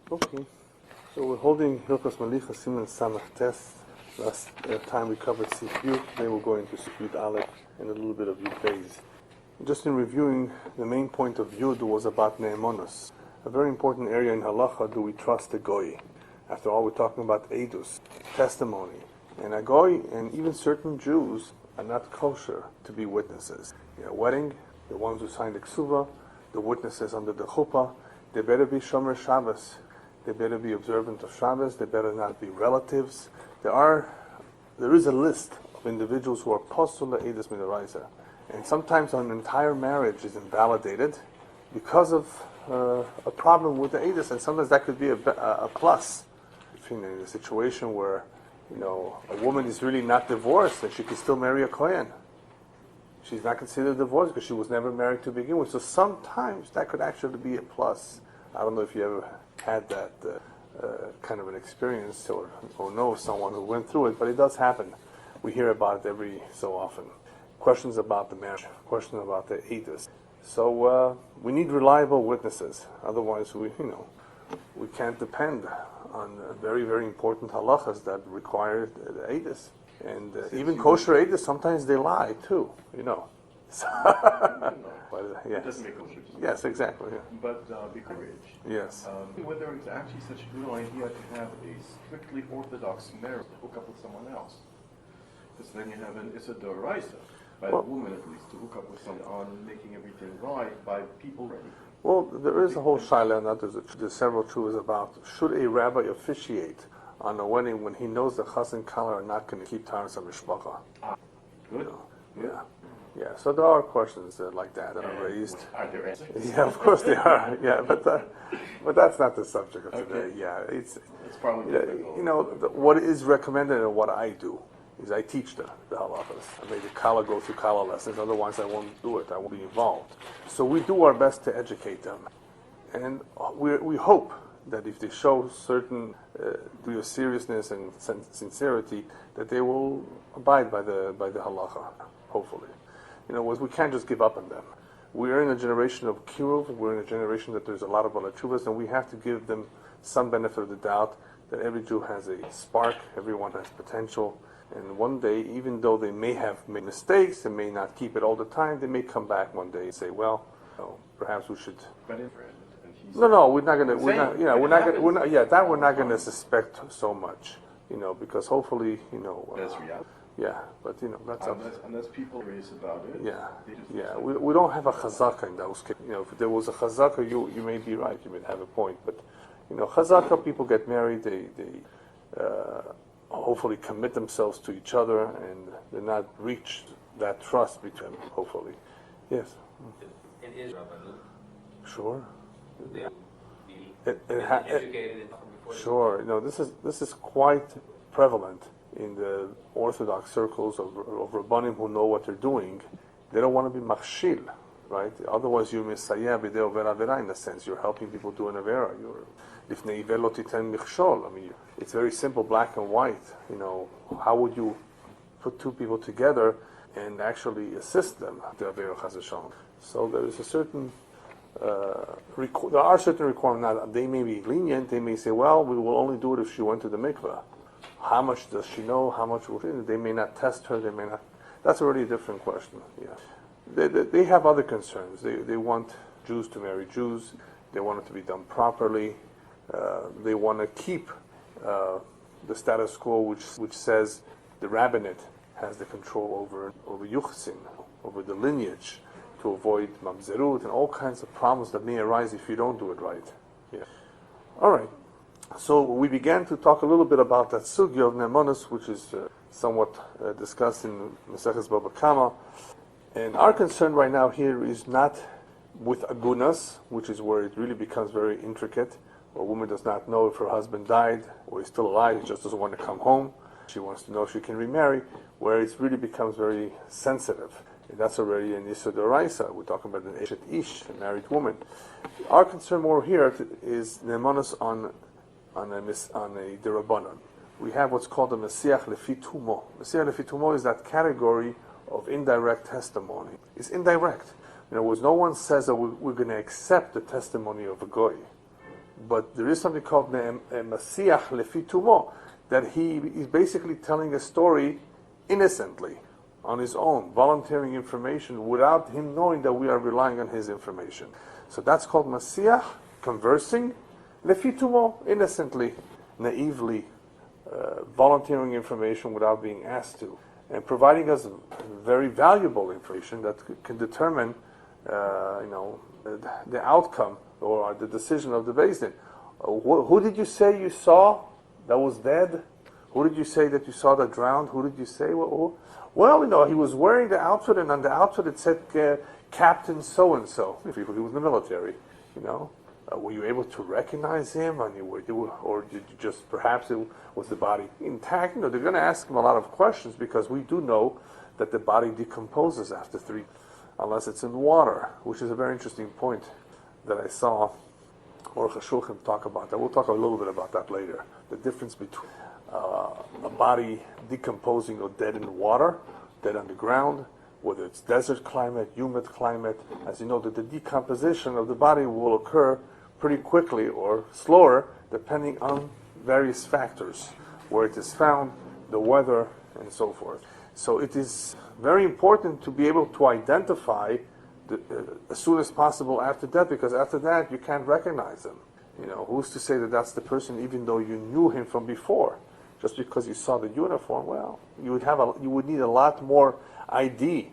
Okay, so we're holding Hilchos Melicha Siman Samach Test. Last time we covered Sif Yud. Today we're going to Sif Yud Aleph and a little bit of Yud Beis. Just in reviewing, the main point of Yud was about Ne'emonos. A very important area in Halacha, do we trust a Goy? After all, we're talking about Eidus, testimony. And a Goy, and even certain Jews, are not kosher to be witnesses. In a wedding, the ones who signed the Ksuva, the witnesses under the Chuppah, they better be Shomer Shabbos. They better be observant of Shabbos. They better not be relatives. There is a list of individuals who are posula edus midaraisa, and sometimes an entire marriage is invalidated because of a problem with the edus, and sometimes that could be a plus. In a situation where, a woman is really not divorced and she can still marry a Kohen. She's not considered divorced because she was never married to begin with. So sometimes that could actually be a plus. I don't know if you ever had that kind of an experience or know someone who went through it, but it does happen. We hear about it every so often. Questions about the marriage, questions about the edus. So we need reliable witnesses. Otherwise, we can't depend on very, very important halachas that require the edus. And even kosher edus, sometimes they lie too, So, It doesn't make kosher. Yes, exactly. Yeah. But marriage. Yes. Whether it's actually such a good idea to have a strictly orthodox marriage to hook up with someone else, because then you have it's a doraisa by the woman at least to hook up with someone on making everything right by people ready. Well, there is a whole shaila on that. There's several truths about should a rabbi officiate on a wedding when he knows the chas and kala are not going to keep taras mishpacha. Good. Yeah. Yeah, so there are questions like that are raised. Are there answers? Yeah, of course they are. Yeah, but that's not the subject of today. Okay. Yeah, it's probably difficult. What is recommended and what I do is I teach the halachas. I make the kala go through kala lessons. Otherwise, I won't do it. I won't be involved. So we do our best to educate them, and we hope that if they show certain degree of seriousness and sincerity, that they will abide by the halacha. Hopefully. We can't just give up on them. We're in a generation of kiruv. We're in a generation that there's a lot of balachuvas, and we have to give them some benefit of the doubt that every Jew has a spark, everyone has potential, and one day, even though they may have made mistakes and may not keep it all the time, they may come back one day and say, well, perhaps we should. No, we're not gonna. That we're not gonna suspect so much, because hopefully, That's reality. Yeah, but that's up. Unless people raise about it. Yeah. We don't have a chazaka in those cases. If there was a chazaka, you may be right. You may have a point, but chazaka, people get married. They hopefully commit themselves to each other, and they're not reach that trust between them. Hopefully, yes. It is Rabbi. Sure. They be educated before. Sure. This is quite prevalent in the Orthodox circles of Rabbanim who know what they're doing. They don't want to be machshil, right? Otherwise, you're misayah b'dei over avera in a sense. You're helping people do an avera. You're lifnei ivel lo titen michshol. It's very simple, black and white. How would you put two people together and actually assist them to avera chas v'shalom? So there is a certain there are certain requirements. Now, they may be lenient. They may say, well, we will only do it if she went to the mikveh. How much does she know? How much will she? They may not test her. They may not. That's already a different question. Yeah, they have other concerns. They want Jews to marry Jews. They want it to be done properly. They want to keep the status quo, which says the rabbinate has the control over yuchsin, over the lineage, to avoid mamzerut and all kinds of problems that may arise if you don't do it right. Yeah. All right. So we began to talk a little bit about that sugya of ne'emonos, which is somewhat discussed in Maseches Baba Kama. And our concern right now here is not with agunas, which is where it really becomes very intricate. A woman does not know if her husband died or he's still alive, he just doesn't want to come home. She wants to know if she can remarry, where it really becomes very sensitive. And that's already an Issa Doraisa. We're talking about an Eshet Ish, a married woman. Our concern more here is ne'emonos on a derabanan. We have what's called a Mesiach Lefi Tumo. Mesiach Lefi Tumo is that category of indirect testimony. It's indirect. In other words, no one says that we're going to accept the testimony of a goy. but there is something called Masiach Lefi Tumo, that he is basically telling a story innocently, on his own, volunteering information without him knowing that we are relying on his information. So that's called Masiach, conversing, Lefi Tumo, innocently, naively, volunteering information without being asked to, and providing us very valuable information that can determine, the outcome or the decision of the Beis Din. Who did you say you saw that was dead? Who did you say that you saw that drowned? Who did you say? Well, he was wearing the outfit, and on the outfit it said Captain so and so. If he was in the military, were you able to recognize him? Or did you just, perhaps it was the body intact? They're going to ask him a lot of questions, because we do know that the body decomposes after 3, unless it's in water, which is a very interesting point that I saw or Shulchan talk about that. We'll talk a little bit about that later. The difference between a body decomposing or dead in water, dead on the ground, whether it's desert climate, humid climate. As you know, that the decomposition of the body will occur pretty quickly or slower, depending on various factors, where it is found, the weather, and so forth. So it is very important to be able to identify as soon as possible after death, because after that you can't recognize them. Who's to say that that's the person, even though you knew him from before? Just because you saw the uniform, you would need a lot more ID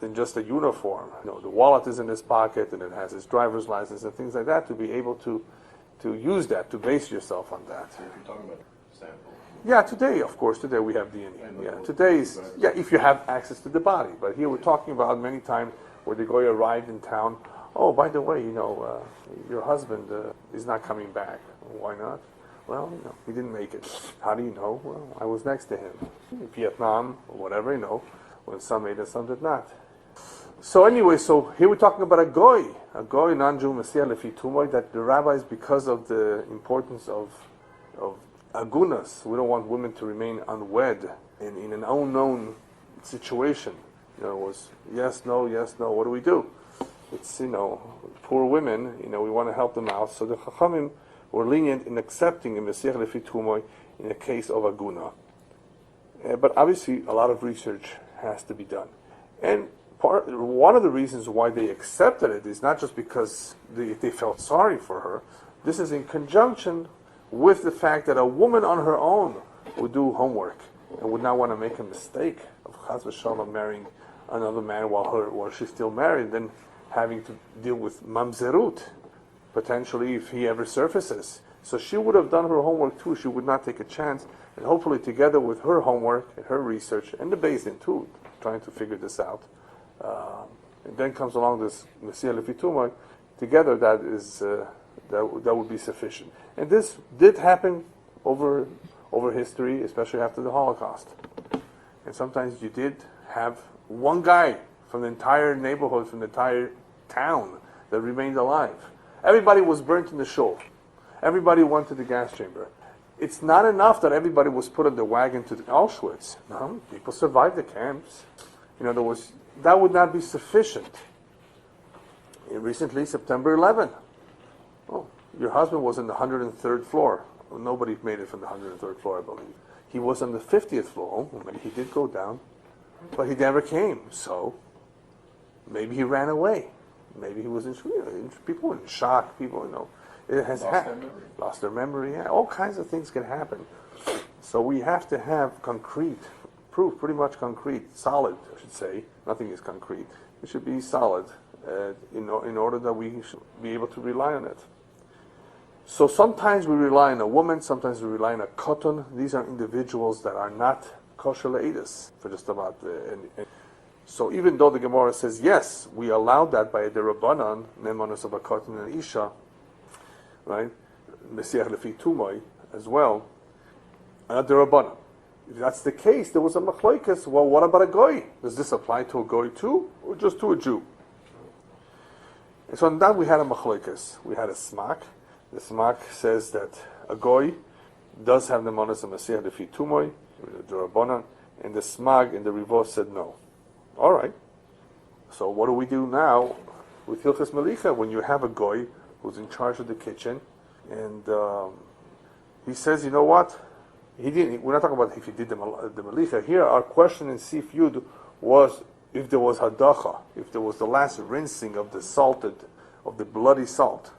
than just a uniform. The wallet is in his pocket, and it has his driver's license and things like that, to be able to use that, to base yourself on that. So if you're talking about sample. Yeah, today we have DNA. If you have access to the body. But here we're talking about many times where the guy arrived in town. Oh, by the way, your husband is not coming back. Why not? Well, he didn't make it. How do you know? Well, I was next to him. In Vietnam, or whatever, when some made it, some did not. So anyway, here we're talking about a goy, non-Jew, Messiah Lefi Tumoy, that the rabbis, because of the importance of agunas, we don't want women to remain unwed in an unknown situation. It was yes, no, what do we do? It's, poor women, we want to help them out. So the Chachamim were lenient in accepting a Messiah Lefi Tumoy in a case of aguna. But obviously, a lot of research has to be done. And one of the reasons why they accepted it is not just because they felt sorry for her. This is in conjunction with the fact that a woman on her own would do homework and would not want to make a mistake of chas v'shalom marrying another man while she's still married, then having to deal with mamzerut, potentially, if he ever surfaces. So she would have done her homework too. She would not take a chance, and hopefully together with her homework and her research and the Beis Din too, trying to figure this out. And then comes along this Messiah Lefi Tumoy. Together, that would be sufficient. And this did happen over history, especially after the Holocaust. And sometimes you did have one guy from the entire neighborhood, from the entire town, that remained alive. Everybody was burnt in the shul. Everybody went to the gas chamber. It's not enough that everybody was put on the wagon to Auschwitz. No, people survived the camps. That would not be sufficient. Recently, September 11. Oh, your husband was on the 103rd floor. Well, nobody made it from the 103rd floor, I believe. He was on the 50th floor. Oh, maybe he did go down, but he never came. So maybe he ran away. Maybe he was people were in shock. People, it has lost their memory. Yeah, all kinds of things can happen. So we have to have concrete proof, pretty much concrete, solid, I should say. Nothing is concrete. It should be solid in order that we should be able to rely on it. So sometimes we rely on a woman, sometimes we rely on a koton. These are individuals that are not kosher le'edus for just about. So even though the Gemara says, yes, we allowed that by the Rabbanan, ne'emanus of a koton and isha, right? Messiah Lefi Tumoy as well, the Rabbanan. If that's the case, there was a machlokes. Well, what about a goy? Does this apply to a goy too, or just to a Jew? And so on that we had a machlokes. We had a smak. The smak says that a goy does have the monas of Messiah Lefi Tumoy, the Rabbanan, and the smag in the Rivos said no. All right. So what do we do now with Hilchas Melicha when you have a goy who's in charge of the kitchen, And he says, you know what? He didn't. We're not talking about if he did the Melicha. Here, our question in Sif Yud was if there was hadacha, if there was the last rinsing of the bloody salt.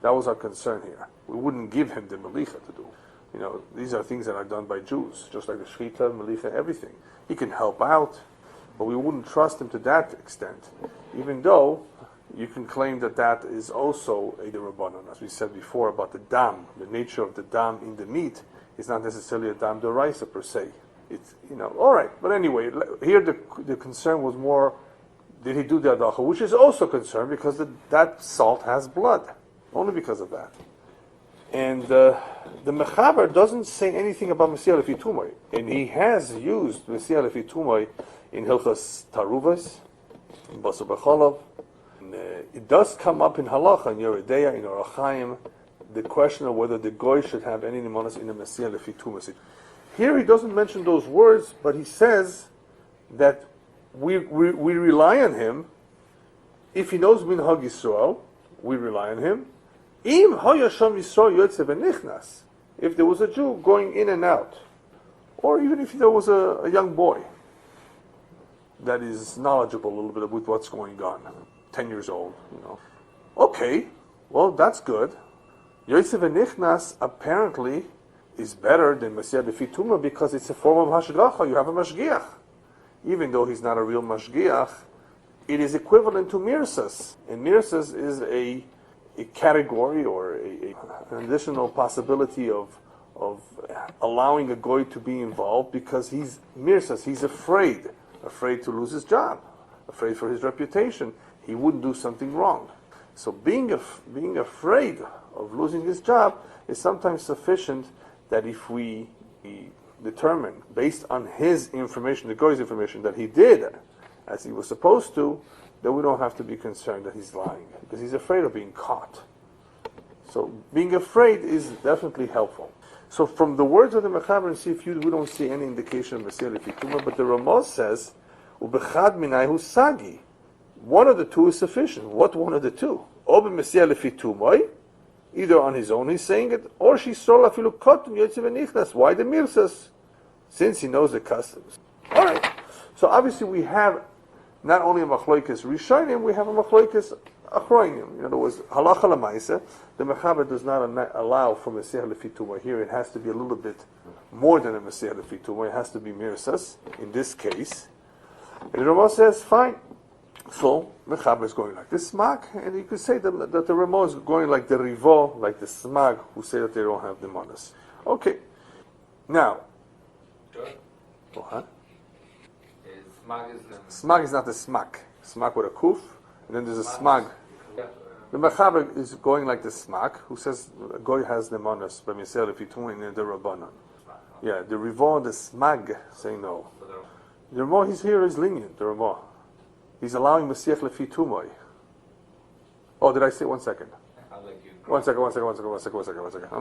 That was our concern here. We wouldn't give him the Melicha to do. You know, these are things that are done by Jews, just like the Shechita, Melicha, everything. He can help out, but we wouldn't trust him to that extent. Even though you can claim that that is also a Rabbanon, as we said before about the dam, the nature of the dam in the meat is not necessarily a dam d'oraisa per se. It's, you know, all right. But anyway, here the concern was more, did he do the adacha, which is also concerned because that salt has blood, only because of that. And the Mechaber doesn't say anything about Mesiah Lefi Tumoi, and he has used Mesiah Lefi Tumoi in Hilchos Taaruvot, in Basar B'Cholav. It does come up in Halacha, in Yore Deah, in Orach Chaim, the question of whether the goy should have any nimonos in the Mesiah Lefi Tumoi. Here he doesn't mention those words, but he says that we rely on him. If he knows Minhag Yisrael, we rely on him. Im hayasham Yisrael yotze v'nichnas, if there was a Jew going in and out, or even if there was a young boy that is knowledgeable a little bit about what's going on, 10 years old, you know. Okay, well that's good. Yotze v'nichnas apparently is better than Mesiah Lefi Tumah because it's a form of hashgacha. You have a mashgiach, even though he's not a real mashgiach. It is equivalent to mirsas, and mirsas is a category or an additional possibility of allowing a goy to be involved because he's mirsas, he's afraid to lose his job, afraid for his reputation. He wouldn't do something wrong. So being afraid of losing his job is sometimes sufficient that if we determine, based on his information, the goy's information, that he did as he was supposed to, then we don't have to be concerned that he's lying, because he's afraid of being caught. So being afraid is definitely helpful. So from the words of the Mechaber and Sif Yud, we don't see any indication of Mesiah Lefi Tumah, but the Ramah says, Ubechad minayhu sagi. One of the two is sufficient. What one of the two? Or Mesiah Lefi Tumah, either on his own he's saying it, or she saw afilu kotun yotze v'nichnas. Why the mirsas? Since he knows the customs. All right. So obviously we have not only a machloikis rishonim, we have a machloikis achroinim. In other words, halacha l'maisa, the Mechaber does not allow for Mesiah Lefi Tumah. Here it has to be a little bit more than a Mesiah Lefi Tumah. It has to be mirsas in this case. And the Ramah says, fine. So Mechaber is going like the smag, and you could say that the Ramah is going like the rivo, like the smag, who say that they don't have the manas. Okay. Now. Sure. What? Smag is not the smak. Smak with a kuf, and then there's a smag. The Mechaber is going like the smak, who says goy has the manas, but Mesiah Lefi Tumah in the Rabbanan. Yeah, the rivo and the smag say no. The Ramah he's here is lenient. The Ramah, he's allowing Mesiah Lefi Tumah. Oh, did I say 1 second? One second. I'm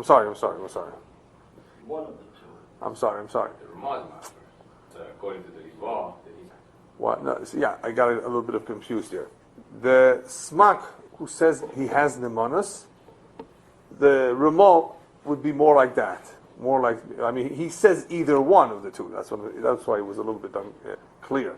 sorry. One of the two. I'm sorry. The Ramah is according to the Riva. What? No, yeah, I got a little bit of confused here. The smak who says he has nemanas, the Ramah would be more like that. More like, I mean, he says either one of the two. That's why it was a little bit unclear.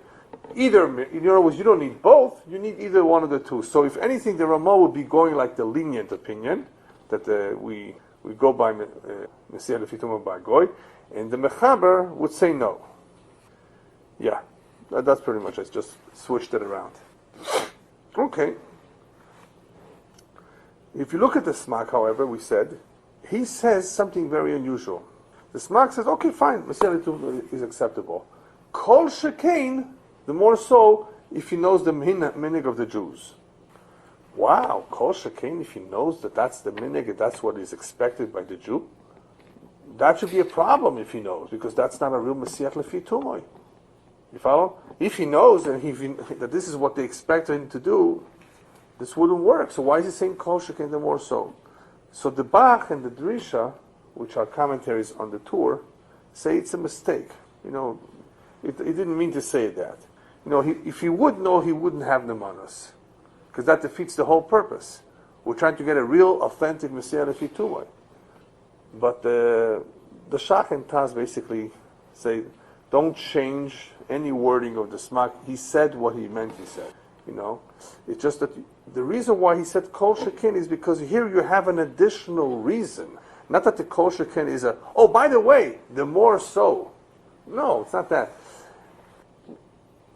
Either, in other words, you don't need both. You need either one of the two. So, if anything, the Ramah would be going like the lenient opinion that we go by Mesiah Lefi Tumah by goy, and the Mechaber would say no. Yeah, that's pretty much it. Just switched it around. Okay. If you look at the Smak, however, we said, he says something very unusual. The Smak says, okay, fine, Mesiah Lefi Tumah is acceptable. Kol shekain, the more so, if he knows the minig of the Jews. Wow, Kol shekain, if he knows that that's the minig, that's what is expected by the Jew, that should be a problem if he knows, because that's not a real Mesiah Lefi Tumah. You follow? If he knows that this is what they expect him to do, this wouldn't work. So why is he saying Kol shekain the more so? So the Bach and the Drisha, which are commentaries on the Tur, say it's a mistake. You know, it didn't mean to say that. You know, if he would know, he wouldn't have the manas, because that defeats the whole purpose. We're trying to get a real, authentic Messiah Lefi Tumah. But the Shach and Taz basically say, don't change any wording of the Smak. He said what he meant he said. It's just that the reason why he said Kol Shekin is because here you have an additional reason. Not that the Kol Shekin is by the way, the more so. No, it's not that.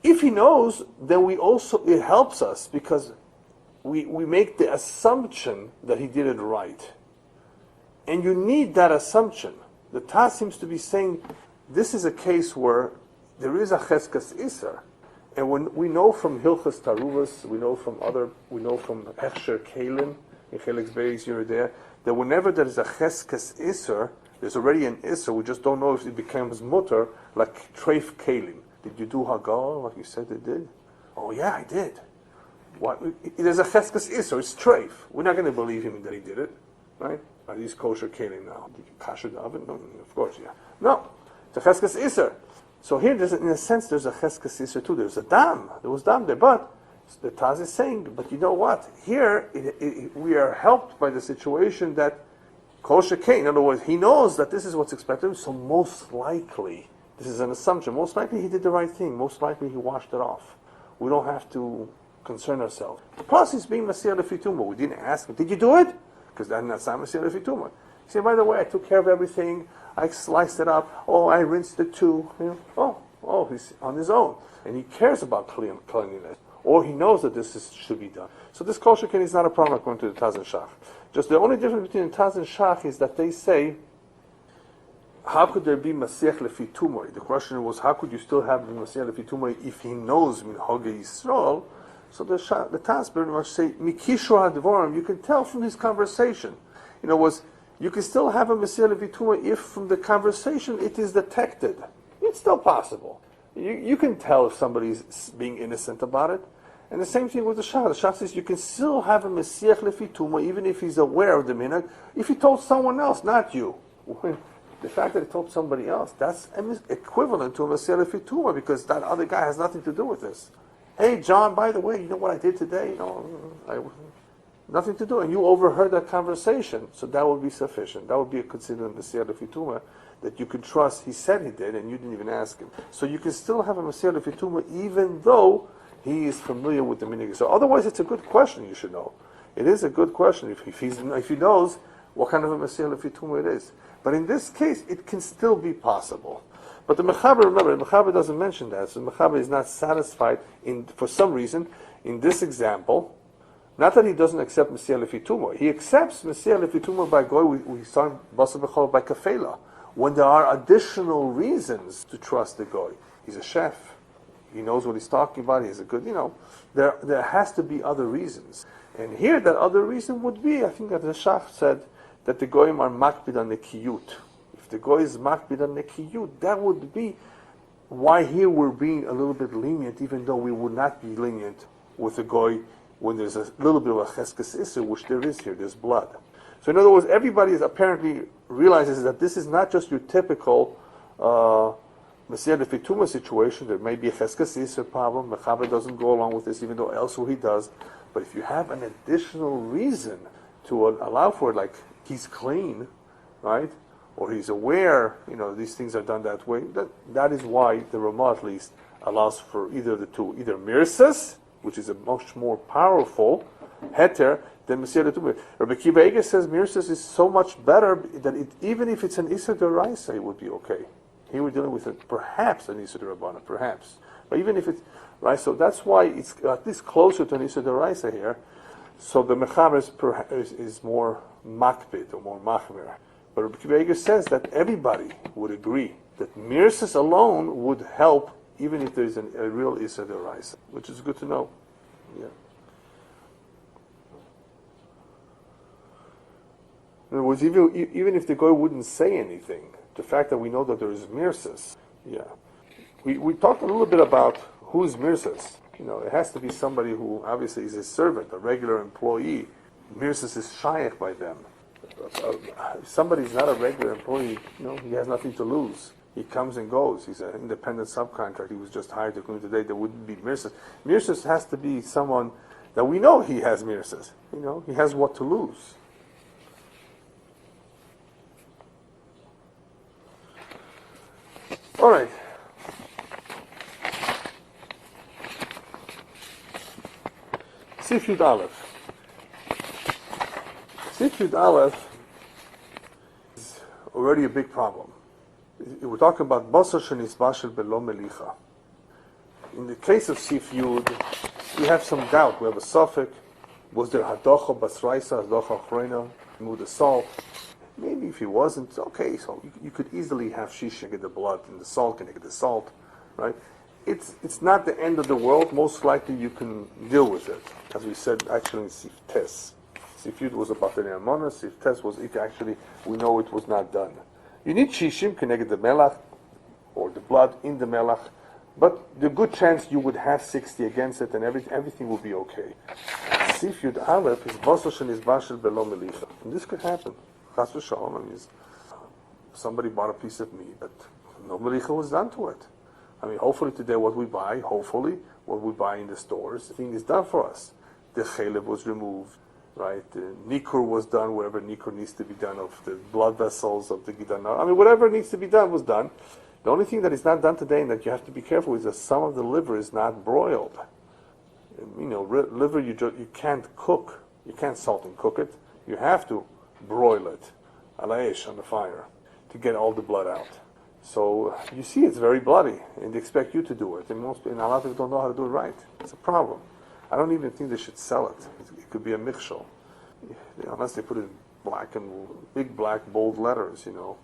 If he knows, then it helps us because we make the assumption that he did it right. And you need that assumption. The Taz seems to be saying this is a case where there is a Cheskas Isser. And when we know from Hilchas Taaruvot, we know from Hechsher Kalim, in Chelek Beis Yore Deah, that whenever there is a Cheskas Isser, there's already an Isser, we just don't know if it becomes mutter, like Treif Kalim. Did you do Hagal like you said it did? Oh yeah, I did. What? There's a Cheskas Isser, it's Treif. We're not going to believe him that he did it, right? Are these kosher Kalim now? Did you kasher the oven? No, of course, yeah. No, it's a Cheskas Isser. So here, in a sense, there's a Cheskas Isser too. There's a dam. There was dam there. But the Taz is saying, but you know what? Here, we are helped by the situation that Kol Shekein, in other words, he knows that this is what's expected. So most likely, this is an assumption, most likely he did the right thing. Most likely he washed it off. We don't have to concern ourselves. Plus, he's being Messiah Lefi Tumah. We didn't ask him, did you do it? Because that's not Messiah Lefi Tumah. He said, by the way, I took care of everything. I sliced it up. Oh, I rinsed it too. Oh, he's on his own. And he cares about cleanliness. Or he knows that should be done. So this Kol Shekin is not a problem according to the Taz and Shach. Just the only difference between the Taz and Shach is that they say, how could there be Masiach Lefi Tumah? The question was, how could you still have Masiach Lefi Tumah if he knows Min Hoge Yisrael? So the Taz very much say, Mikishro HaDvorim, you can tell from his conversation. You can still have a Masiach Lefi Tumah if from the conversation it is detected. It's still possible. You can tell if somebody's being innocent about it. And the same thing with the Shach. The Shach says you can still have a Masiach Lefi Tumah even if he's aware of the minhag, if he told someone else, not you. The fact that he told somebody else, that's equivalent to a Masiach Lefi Tumah because that other guy has nothing to do with this. Hey, John, by the way, you know what I did today? Nothing to do. And you overheard that conversation, so that would be sufficient. That would be considered a Masiach Lefi Tumah that you could trust. He said he did, and you didn't even ask him. So you can still have a Masiach Lefi Tumah even though he is familiar with the minhag. So otherwise, it's a good question you should know. It is a good question if he knows what kind of a Masiach Lefi Tumah it is. But in this case, it can still be possible. But the Mechaber, remember, the Mechaber doesn't mention that. So the Mechaber is not satisfied, for some reason, in this example. Not that he doesn't accept Masiach Lefi Tumah. He accepts Masiach Lefi Tumah by Goy, we saw in Basar B'chol by Kafela, when there are additional reasons to trust the Goy. He's a chef. He knows what he's talking about. He has a good, there has to be other reasons. And here, that other reason would be, I think that the Shach said, that the Goyim are makbid on nekiyut. If the Goy is makbid on nekiyut, that would be why here we're being a little bit lenient, even though we would not be lenient with the Goy when there's a little bit of a cheskas isser, which there is here, there's blood. So in other words, everybody apparently realizes that this is not just your typical Masiach Lefi Tumah situation. There may be a cheskas isser problem. Mechaber doesn't go along with this, even though elsewhere he does. But if you have an additional reason to allow for it, like he's clean, right? Or he's aware, these things are done that way. That is why the Ramah at least allows for either of the two. Either mirsas, which is a much more powerful heter than Masiach Lefi Tumah. Rabbi Akiva Eiger says mirsas is so much better that even if it's an Isser D'Oraisa, it would be okay. Here we're dealing with perhaps an Isser D'Rabbanan, perhaps. But even if it's, right, so that's why it's at least closer to an Isser D'Oraisa here. So the Mechaber is more makbid, or more machmer. But Rabbi Akiva Eiger says that everybody would agree that mirsas alone would help even if there's a real Isser D'Oraisa, which is good to know. Yeah. In other words, even if the guy wouldn't say anything, the fact that we know that there is mirsas, yeah. We talked a little bit about who is mirsas. It has to be somebody who obviously is a servant, a regular employee. Mirsas is shaykh by them. If somebody's not a regular employee, he has nothing to lose. He comes and goes. He's an independent subcontractor. He was just hired to come today. There wouldn't be mirsas. Mirsas has to be someone Now we know he has mirsas. You know, he has what to lose. All right. Sif Yud Aleph. Sif Yud Aleph is already a big problem. We're talking about Basar shenisbashel belo Melicha. In the case of Sif Yud, we have some doubt. We have a suffix. Was there hadocha basraisa, hadocha achrona, remove the salt? Maybe if he wasn't, okay, so you could easily have shisha get the blood and the salt can get the salt, right? It's not the end of the world. Most likely you can deal with it. As we said, actually in Sif Tes. Sif Yud was about the Ne'amona, Sif Tes was, it actually, we know it was not done. You need shishim, connected the melach, or the blood in the melach, but the good chance you would have 60 against it and everything will be okay. Sif Yud Aleph is Basar shenisbashel belo Melicha. And this could happen. Chas v'shalom, I mean, somebody bought a piece of meat, but no Melicha was done to it. I mean, hopefully today what we buy in the stores, the thing is done for us. The chelev was removed, right? The nikur was done, wherever nikur needs to be done, of the blood vessels, of the gidana. I mean, whatever needs to be done was done. The only thing that is not done today and that you have to be careful is that some of the liver is not broiled. You know, liver you can't cook. You can't salt and cook it. You have to broil it, alayesh, on the fire, to get all the blood out. So you see it's very bloody, and they expect you to do it. And a lot of people don't know how to do it right. It's a problem. I don't even think they should sell it. It could be a mikshol, unless they put it in black and big black bold letters. You know,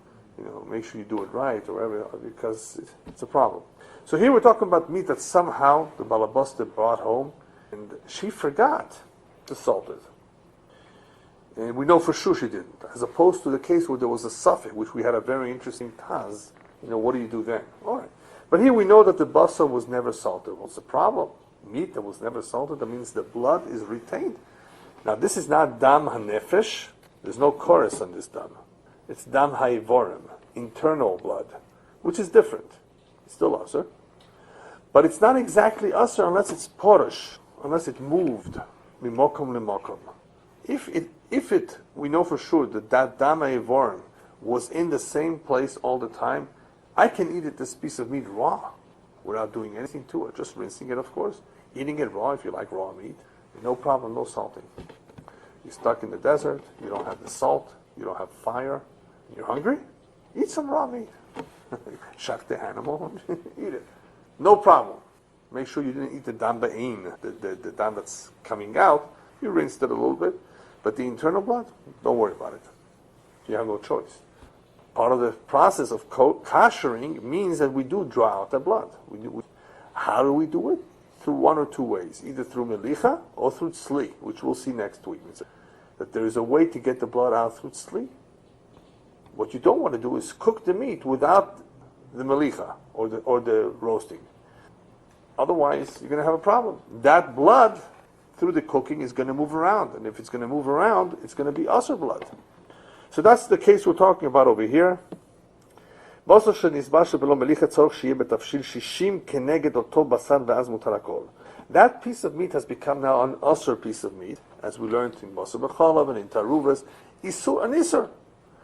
make sure you do it right, or whatever, because it's a problem. So here we're talking about meat that somehow the balabasta brought home, and she forgot to salt it. And we know for sure she didn't, as opposed to the case where there was a suffix, which we had a very interesting taz. You know, what do you do then? All right. But here we know that the basar was never salted. What's the problem? Meat that was never salted, that means the blood is retained. Now, this is not dam hanefesh. There's no chorus on this dam. It's dam ha'ivorim, internal blood, which is different. It's still usher. But it's not exactly usher unless it's porish, unless it moved, mimokum limokum. If it, we know for sure that dam ha'ivorim was in the same place all the time, I can eat this piece of meat raw, without doing anything to it, just rinsing it, of course, eating it raw if you like raw meat, no problem, no salting. You're stuck in the desert, you don't have the salt, you don't have fire, you're hungry, eat some raw meat. Shak the animal, eat it. No problem. Make sure you didn't eat the dam ba'in, the dam that's coming out, you rinsed it a little bit, but the internal blood, don't worry about it. You have no choice. Part of the process of koshering means that we do draw out the blood. How do we do it? Through one or two ways. Either through melicha or through tzli, which we'll see next week. That there is a way to get the blood out through tzli. What you don't want to do is cook the meat without the melicha or the roasting. Otherwise, you're going to have a problem. That blood, through the cooking, is going to move around. And if it's going to move around, it's going to be usher blood. So that's the case we're talking about over here. That piece of meat has become now an usher piece of meat, as we learned in Basar b'chalav and in Taaruvot. Isur and Isur.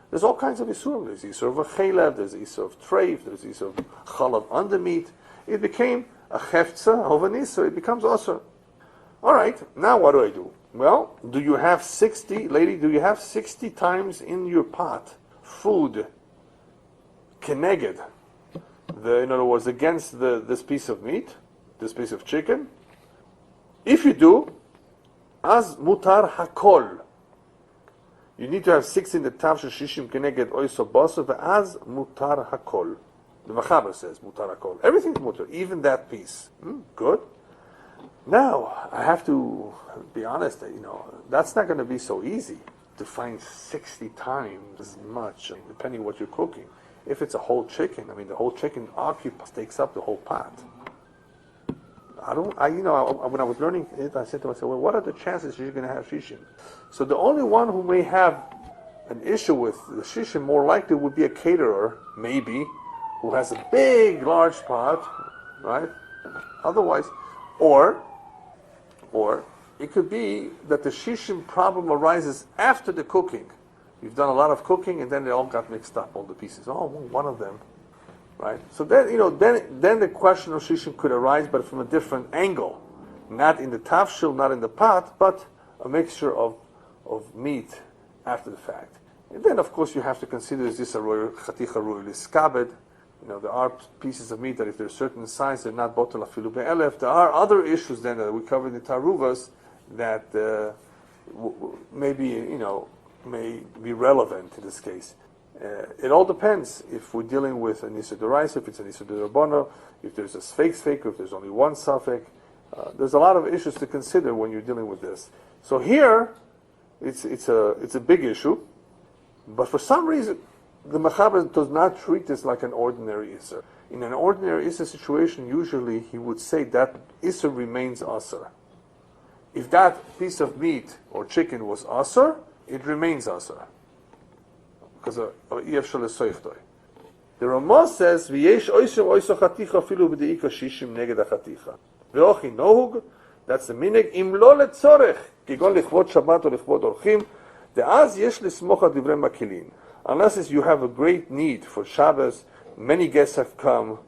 There's all kinds of Isurim. There's Isur of a chelev, there's Isur of treif, there's Isur of chalav on the meat. It became a cheftza of an Isur. It becomes usher. All right, now what do? Well, do you have 60 times in your pot food keneged, in other words, against this piece of meat, this piece of chicken? If you do, as mutar hakol, you need to have 6 in the tav shishim keneged oiso basar, as mutar hakol. The Machaber says mutar hakol. Everything's mutar, even that piece. Good. Now, I have to be honest, that's not going to be so easy to find 60 times as much, depending what you're cooking. If it's a whole chicken, the whole chicken takes up the whole pot. When I was learning it, I said to myself, well, what are the chances you're going to have shishim? So the only one who may have an issue with the shishim more likely would be a caterer, maybe, who has a big, large pot, right? Otherwise, or it could be that the shishim problem arises after the cooking. You've done a lot of cooking, and then they all got mixed up, all the pieces. Oh, well, one of them, right? So then, then the question of shishim could arise, but from a different angle, not in the tafshil, not in the pot, but a mixture of meat after the fact. And then, of course, you have to consider, is this a chaticha royal iskabed? There are pieces of meat that if they're a certain size, they're not botel afilu be'elef. There are other issues then that we covered in the Taaruvos that maybe, may be relevant in this case. It all depends if we're dealing with an Issa D'Oraisa, if it's an Issa D'Rabbanan, if there's a sfeik, if there's only one suffix. There's a lot of issues to consider when you're dealing with this. So here, it's a big issue, but for some reason, the Mechaber does not treat this like an ordinary Isser. In an ordinary Isser situation, usually he would say that Isser remains Asr. If that piece of meat or chicken was Asr, it remains Asr. Because of Iyaf Shal Esoichdoi. The Ramah says, V'yesh oisem oiso chaticha filu b'deika shishim neged ha-chaticha. V'ochi nohug, that's the minig, im lo letzorech, kigon lichvod Shabbat or lichvod orchim, de'az yesh lismoch ad divrei makilin. Unless you have a great need for Shabbos, many guests have come,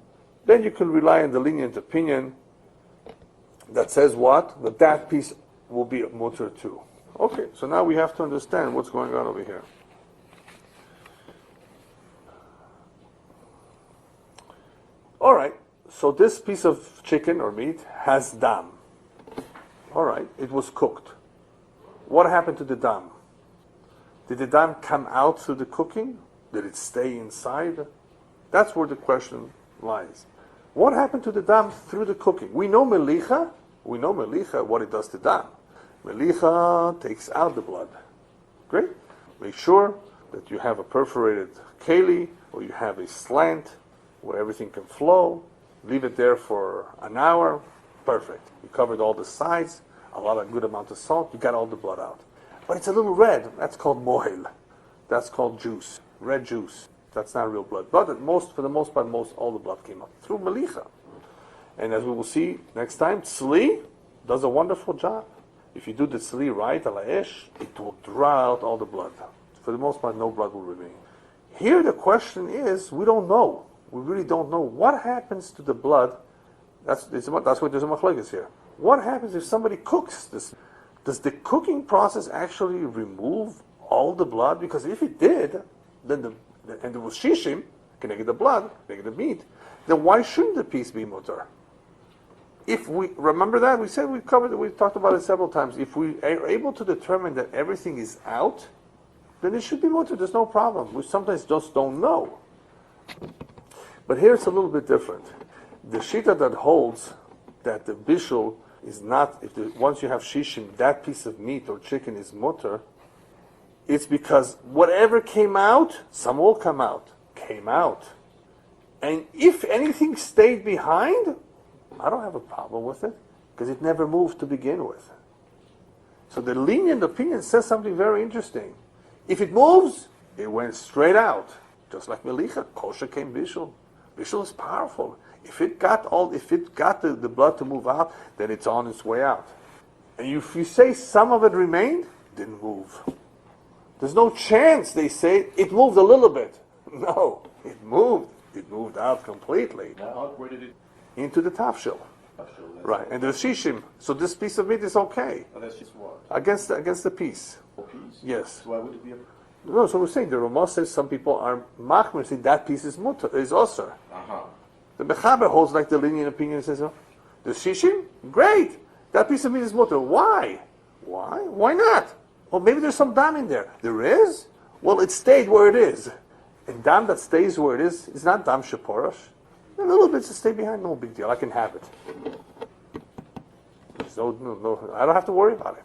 then you can rely on the lenient opinion that says what? That piece will be mutter too. Okay, so now we have to understand what's going on over here. All right, so this piece of chicken or meat has dam. All right, it was cooked. What happened to the dam? Did the dam come out through the cooking? Did it stay inside? That's where the question lies. What happened to the dam through the cooking? We know Melicha, what it does to dam. Melicha takes out the blood. Great. Make sure that you have a perforated keli, or you have a slant where everything can flow. Leave it there for an hour. Perfect. You covered all the sides, a good amount of salt, you got all the blood out. But it's a little red. That's called mohel. That's called juice. Red juice. That's not real blood. But for the most part, all the blood came out through Melicha. And as we will see next time, tzli does a wonderful job. If you do the tzli right, ala esh, it will draw out all the blood. For the most part, no blood will remain. Here the question is, we don't know. We really don't know what happens to the blood. That's why there's a machlokes here. What happens if somebody cooks this? Does the cooking process actually remove all the blood? Because if it did, then and there was shishim, connected the blood, connected the meat, then why shouldn't the piece be mutar? If we remember that, we talked about it several times. If we are able to determine that everything is out, then it should be mutar. There's no problem. We sometimes just don't know. But here it's a little bit different. The shita that holds that the bishul is not, once you have shishim, that piece of meat or chicken is mutter, it's because whatever came out, some will come out, came out. And if anything stayed behind, I don't have a problem with it, because it never moved to begin with. So the lenient opinion says something very interesting. If it moves, it went straight out. Just like Melicha, kosher came bishul. Bishul is powerful. If it got the blood to move out, then it's on its way out. And if you say some of it remained, didn't move. There's no chance they say it moved a little bit. No, it moved. It moved out completely. Now, where did it? Into the tafshil. Right, and there's shishim. So this piece of meat is okay. Oh, that's just what? Against the piece. A piece? Yes. So why would it be a... No, so we're saying the Ramah says some people are machmer, say that piece is osir. Uh-huh. The Mechaber holds like the lenient opinion and says, the shishim? Great! That piece of meat is mutter. Why? Why? Why not? Well, maybe there's some dam in there. There is? Well, it stayed where it is. And dam that stays where it is not dam sheporosh. A little bit to stay behind, no big deal. I can have it. No, I don't have to worry about it.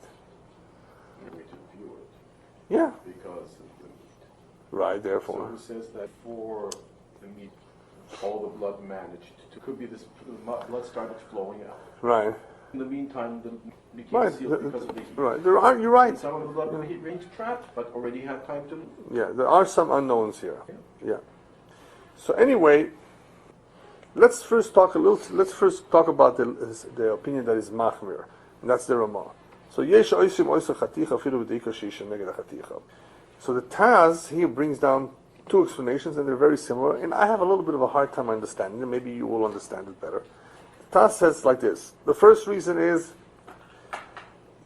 Maybe to view it. Yeah. Because of the meat. Right, therefore. So who says that for the meat, all the blood managed to... Could be this blood started flowing out. Right. In the meantime, the became sealed because of the heat. Right. You're right. Some of the blood remains trapped, but already had time to... Yeah, there are some unknowns here. Yeah. So anyway, let's first talk about the opinion that is machmir, and that's the Ramah. So yesh oisim oiser chaticha afilu b'deika sheisha neged chaticha. So the Taz here brings down two explanations, and they're very similar, and I have a little bit of a hard time understanding them. Maybe you will understand it better. The Taz says like this. The first reason is,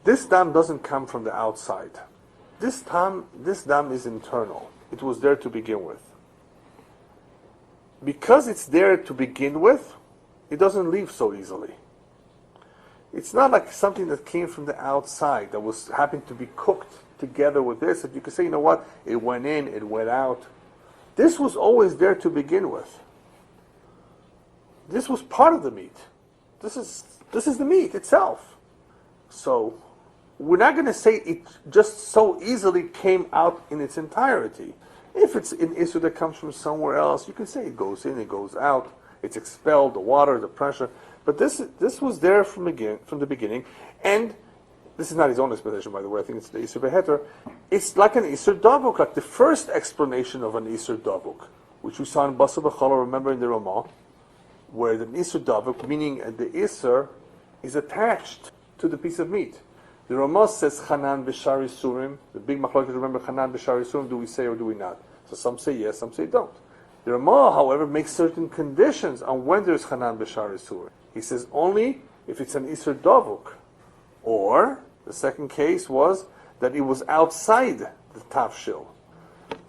this dam doesn't come from the outside. This dam is internal. It was there to begin with. Because it's there to begin with, it doesn't leave so easily. It's not like something that came from the outside that was happened to be cooked together with this, that you could say, you know what, it went in, it went out. This was always there to begin with. This was part of the meat. This is the meat itself. So we're not going to say it just so easily came out in its entirety. If it's an issue that comes from somewhere else, you can say it goes in, it goes out, it's expelled, the water, the pressure. But this was there from the beginning, and this is not his own explanation, by the way. I think it's the Isur Beheter. It's like an Isur Davuk, like the first explanation of an Isur Davuk, which we saw in Basar B'Chala, remember in the Ramah, where the Isur Davuk, meaning the Isur, is attached to the piece of meat. The Ramah says Chanan B'Shar Yisurim. The big machlokes, remember Chanan B'Shar Yisurim, do we say or do we not? So some say yes, some say don't. The Ramah, however, makes certain conditions on when there's Chanan B'Shar Yisurim. He says only if it's an Isur Davuk. Or, the second case was that it was outside the tafshil.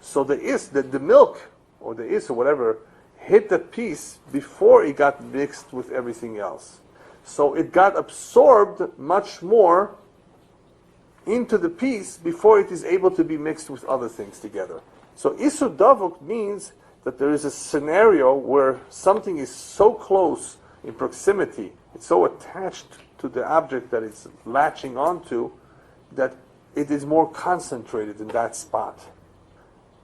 So the milk, or the Isur, whatever, hit the piece before it got mixed with everything else. So it got absorbed much more into the piece before it is able to be mixed with other things together. So Isur Davuk means that there is a scenario where something is so close in proximity, it's so attached to the object that it's latching onto, that it is more concentrated in that spot.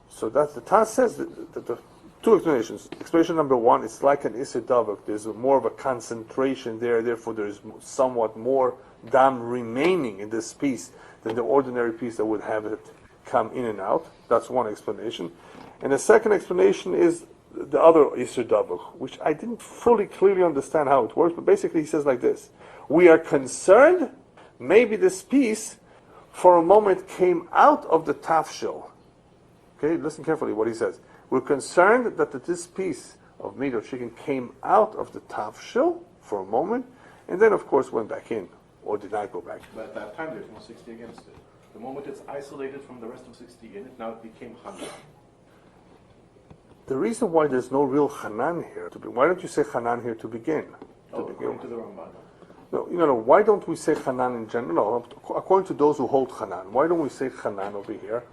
So that's the Taz says that the two explanations. Explanation number one, it's like an Isur Davuk. There's more of a concentration there, therefore there is somewhat more dam remaining in this piece than the ordinary piece that would have it come in and out. That's one explanation. And the second explanation is the other Isur Davuk, which I didn't fully clearly understand how it works, but basically he says like this. We are concerned, maybe this piece for a moment came out of the tafshil. Okay, listen carefully what he says. We're concerned that this piece of meat or chicken came out of the tafshil for a moment, and then of course went back in, or did not go back. But at that time there's no 60 against it. The moment it's isolated from the rest of 60 in it, now it became Hanan. The reason why there's no real Hanan here, why don't you say Hanan here to begin? According to the Ramban. No, why don't we say Hanan in general? According to those who hold Hanan, why don't we say Hanan over here?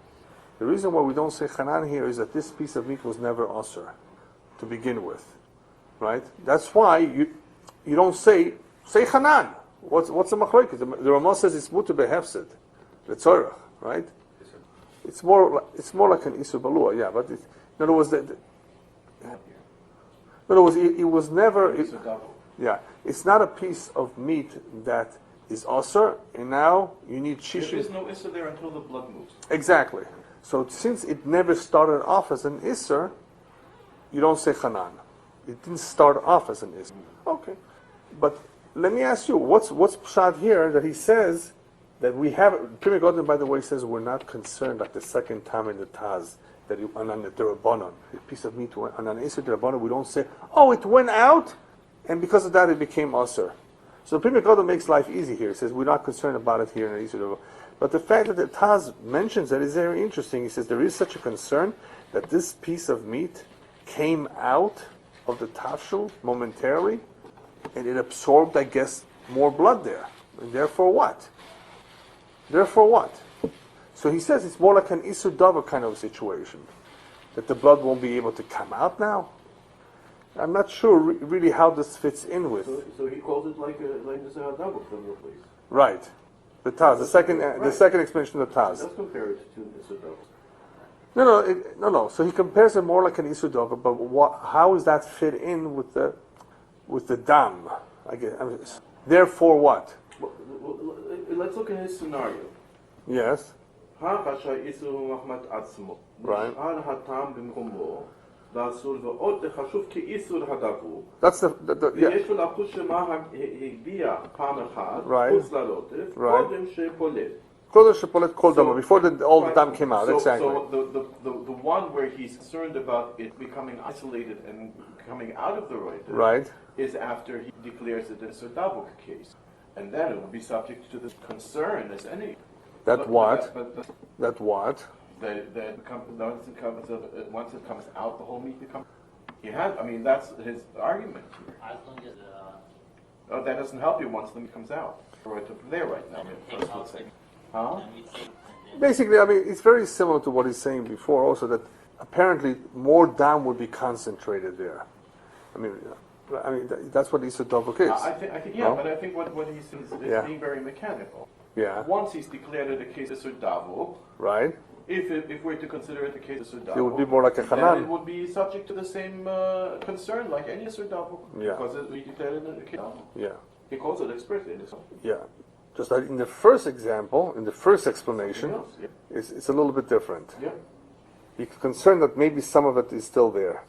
The reason why we don't say Hanan here is that this piece of meat was never Asur to begin with, right? That's why you don't say Hanan. What's the machlokes? The Ramah says it's mutar behefsed, the tzorach, right? It's more like an Isur Balua, yeah. But in other words, it was never. Yeah, it's not a piece of meat that is Asur, and now you need shishim. There is no Isur there until the blood moves. Exactly. So since it never started off as an Isur, you don't say Hanan. It didn't start off as an Isur. Okay. But let me ask you, what's pshat here that he says that we have, Pri Megadim, by the way, says we're not concerned like the second time in the Taz, that on the Derabanan, a piece of meat went, on an Isur Derabanan, we don't say, oh, it went out, and because of that it became Asur. So Pri Megadim makes life easy here. He says we're not concerned about it here in the Isur Derabanan. But the fact that the Taz mentions that is very interesting. He says there is such a concern that this piece of meat came out of the tafshil momentarily, and it absorbed, I guess, more blood there. And therefore what? So he says it's more like an Isur Davuk kind of situation, that the blood won't be able to come out now. I'm not sure really how this fits in with. So he calls it like the Zahar Davuk from your place. Right. The Taz, the second explanation of the Taz. Let's compare it to Isur Davuk. No. So he compares it more like an Isur Davuk, but how does that fit in with the dam? I guess. Therefore, what? Well, let's look at his scenario. Yes. Right. לאסור ועוד חשוב כאיסור הדבור. That's the yeah. ויש לו לחוש שמה הגביע פעם אחת, Right. חוץ ללוטף, Right. קודם שפולט. Kodesh Shepolet Kol Dama, before all the Right. dam came out, exactly. So the one where he's concerned about it becoming isolated and coming out of the roid Right. is after he declares it as a double case. And then it will be subject to this concern as any. That what? But That what? once it comes out, the whole meat becomes. He has. I mean, that's his argument here. As long as Oh, that doesn't help you once the meat comes out. Right from there, right now. First, let's say. Huh? Basically, I mean, it's very similar to what he's saying before also, that apparently more dam would be concentrated there. I mean, that's what Isur Davuk is. I think, yeah, No? but I think what he's saying is Yeah. being very mechanical. Yeah. Once he's declared it a case of Sudavo, Right? if we're to consider it a case of Sudavo, It would be more like a then Hanan. it would be subject to the same concern like any Sudavo. Yeah. Because we declared it a case of Yeah. He calls it expressly. Yeah. Just like in the first example, in the first explanation, Yeah. it's a little bit different. Yeah. You're concerned that maybe some of it is still there.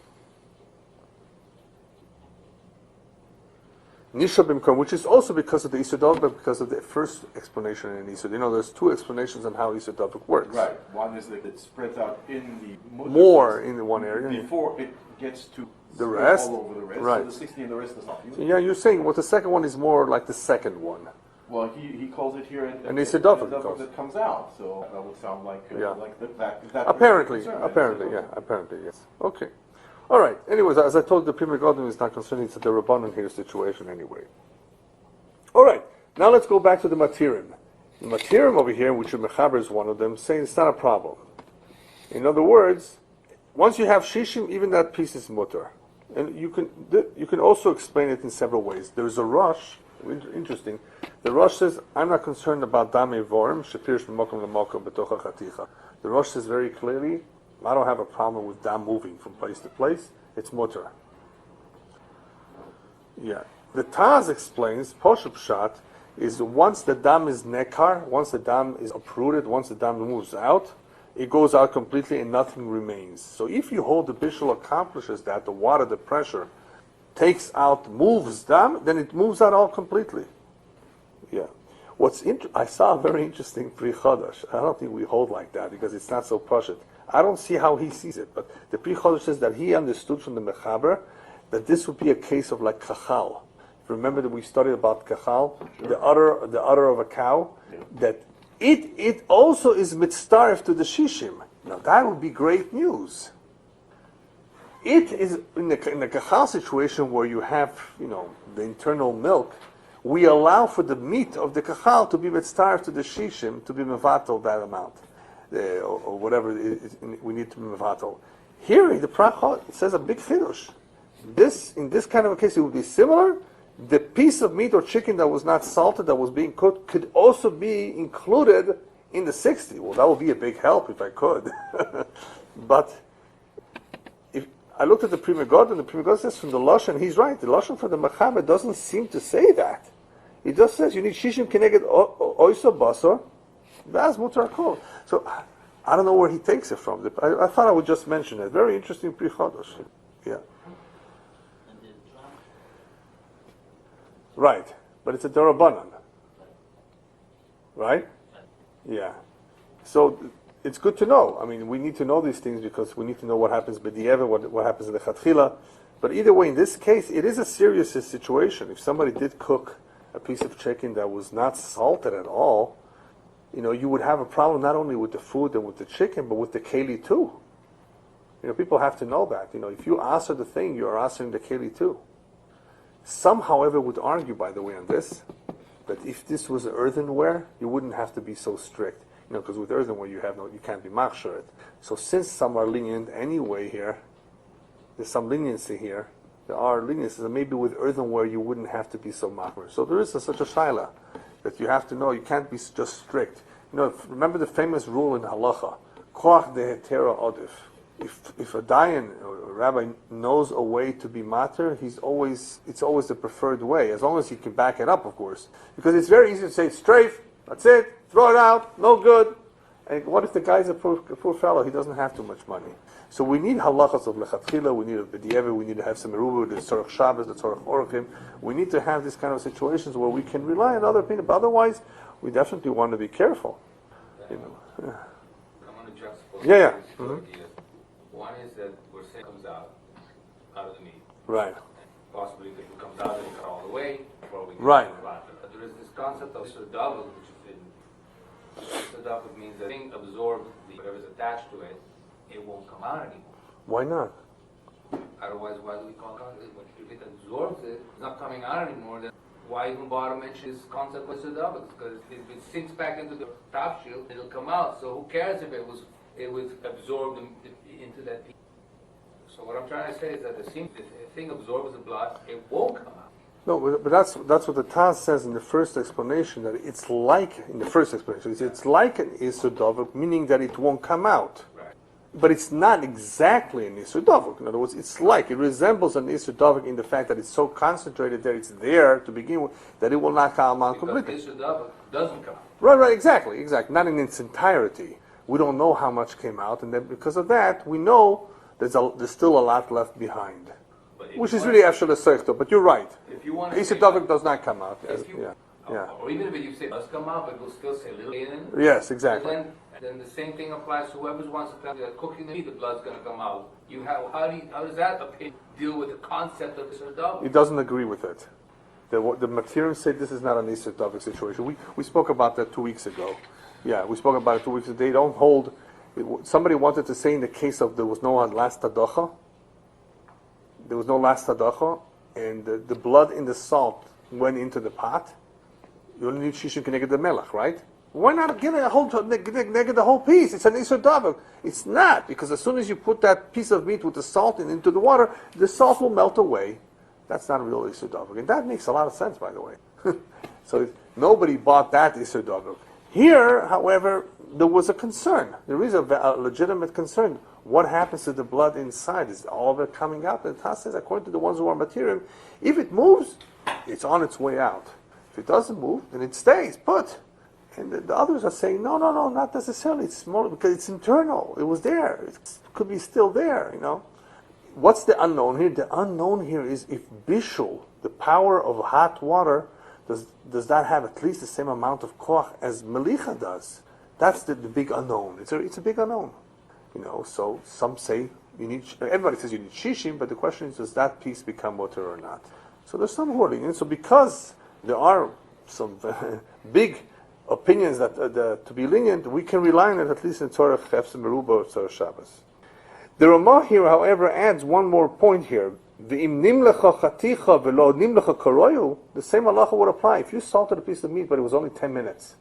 Nisha Bimkom, which is also because of the Isur Davuk, but because of the first explanation in Isur. You know, there's two explanations on how Isur Davuk works. Right. One is that it spreads out in the More in the one area. before it gets to The spread rest? all over the rest. Right. So the 60 and the rest is not. Yeah, you're saying, well, the second one is more like the second one. Well, he calls it here And Isur Davuk that comes out. So that would sound like Yeah. like that Apparently, concern, apparently, right? yeah, apparently, yes. Okay. All right. Anyways, as I told you, the Prima Godin is not concerned. It's the Rabbanon here situation anyway. All right. Now let's go back to the Matirim. The Matirim over here, which Mechaber is one of them, saying it's not a problem. In other words, once you have Shishim, even that piece is mutter. And you can also explain it in several ways. There's a Rosh, interesting. The Rosh says, I'm not concerned about Dame Vorim, Shapirish B'mokom L'mokom B'tocha Chaticha. The Rosh says very clearly, I don't have a problem with dam moving from place to place. It's mutter. Yeah. The Taz explains, Poshup Pshat, is once the dam is nekar, once the dam is uprooted, once the dam moves out, it goes out completely and nothing remains. So if you hold the bishul accomplishes that, the water, the pressure, takes out, moves dam, then it moves out all completely. Yeah. I saw a very interesting Pri Chodesh. I don't think we hold like that because it's not so pashut. I don't see how he sees it, but the Pri Chodesh says that he understood from the Mechaber that this would be a case of like kachal. Remember that we studied about kachal, sure. the udder of a cow, that it also is mitzdaref to the shishim. Now that would be great news. It is in the kachal situation where you have, the internal milk. We allow for the meat of the kachal to be mitzdaref to the shishim, to be mevatel that amount, or whatever we need to be mevatel. Here, the prachot says a big chiddush. In this kind of a case, it would be similar. The piece of meat or chicken that was not salted, that was being cooked, could also be included in the 60. Well, that would be a big help if I could. But if I looked at the Pri Megadim, the Pri Megadim says from the Lashon, he's right. The Lashon from the Mechaber doesn't seem to say that. It just says you need shishim keneged oiso basar, vaz mutar kol. So I don't know where he takes it from. I thought I would just mention it. Very interesting Pri Chodesh. Yeah. Right, but it's a Darabanan. Right? Yeah. So it's good to know. I mean, we need to know these things because we need to know what happens b'di'evet, what happens in the Chatchila. But either way, in this case, it is a serious situation. If somebody did cook a piece of chicken that was not salted at all, you would have a problem not only with the food and with the chicken, but with the keli too. People have to know that. If you answer the thing, you are answering the keli too. Some, however, would argue, by the way, on this, that if this was earthenware, you wouldn't have to be so strict. Because with earthenware, you can't be machsharet. So since some are lenient anyway here, there's some leniency here. There are leniencies, and maybe with earthenware, you wouldn't have to be so machmer. So there is such a shaila that you have to know. You can't be just strict. Remember the famous rule in Halacha, koach dehetera odif. If a dayan or a rabbi knows a way to be mater, it's always the preferred way, as long as he can back it up, of course. Because it's very easy to say, strafe, that's it, throw it out, no good. And what if the guy's a poor fellow? He doesn't have too much money. So we need halachas of lechatchila, we need a b'di'evah, we need to have some eruva, the tzorach Shabbos, the tzorach orachim. We need to have these kind of situations where we can rely on other people, but otherwise, we definitely want to be careful. You know. Yeah. I want to juxtapose Yeah. two ideas. One is that we're saying it comes out of the meat. Right. Possibly if it comes out, then it cut all the way before we can Right. talk about it. But there is this concept of Sudavuk, which is in Sudavuk means that thing absorbs whatever's attached to it, it won't come out anymore. Why not? Otherwise, why do we call it? If it absorbs it, it's not coming out anymore, then why even bother mention this concept of Sudavuk? Because if it sinks back into the top shield, it'll come out. So who cares if it was absorbed into that piece? So what I'm trying to say is that the thing absorbs the blood, it won't come out. No, but that's what the Taz says in the first explanation, that it's like, in the first explanation, it's like an Isur Dovuk, meaning that it won't come out. Right. But it's not exactly an Isur Dovuk. In other words, it resembles an Isur Dovuk in the fact that it's so concentrated there, it's there to begin with, that it will not come out completely. Because Isur Dovuk doesn't come out. Right, exactly. Not in its entirety. We don't know how much came out, and then because of that, we know there's still a lot left behind. Which is really after the seichto, but you're right. If you want to Isur Dovuk does not come out. Or even if you say it does come out, but it will still say little in. Yes, exactly. Then the same thing applies to whoever wants to tell you that cooking the meat, the blood's going to come out. How does that opinion deal with the concept of Isur Dovuk? It doesn't agree with it. The materials say this is not an Isur Dovuk situation. We spoke about that 2 weeks ago. Yeah, we spoke about it 2 weeks ago. They don't hold. Somebody wanted to say in the case of there was no last tadacha. There was no last tadacha, and the blood in the salt went into the pot. You only need shishim keneged the melach, right? Why not get a whole neged the whole piece? It's an Isur Dovuk. It's not, because as soon as you put that piece of meat with the salt into the water, the salt will melt away. That's not a real Isur Dovuk, and that makes a lot of sense, by the way. So nobody bought that Isur Dovuk. Here, however, there was a concern. There is a legitimate concern. What happens to the blood inside? Is all of it coming out? And the Taz says, according to the ones who are material, if it moves, it's on its way out. If it doesn't move, then it stays put. And the others are saying, no, not necessarily. It's more because it's internal. It was there. It could be still there, you know. What's the unknown here? The unknown here is if bishul, the power of hot water, does that have at least the same amount of koach as melicha does? That's the big unknown. It's a big unknown. You know, so some say everybody says you need shishim, but the question is, does that piece become water or not? So there's some hoarding. And so because there are some big opinions that to be lenient, we can rely on it at least in Tzorach Chefs Meruba or Tzorach Shabbos. The Ramah here, however, adds one more point here. V'im nimlecha chaticha v'lo nimlecha karoyu, the same halacha would apply. If you salted a piece of meat, but it was only 10 minutes.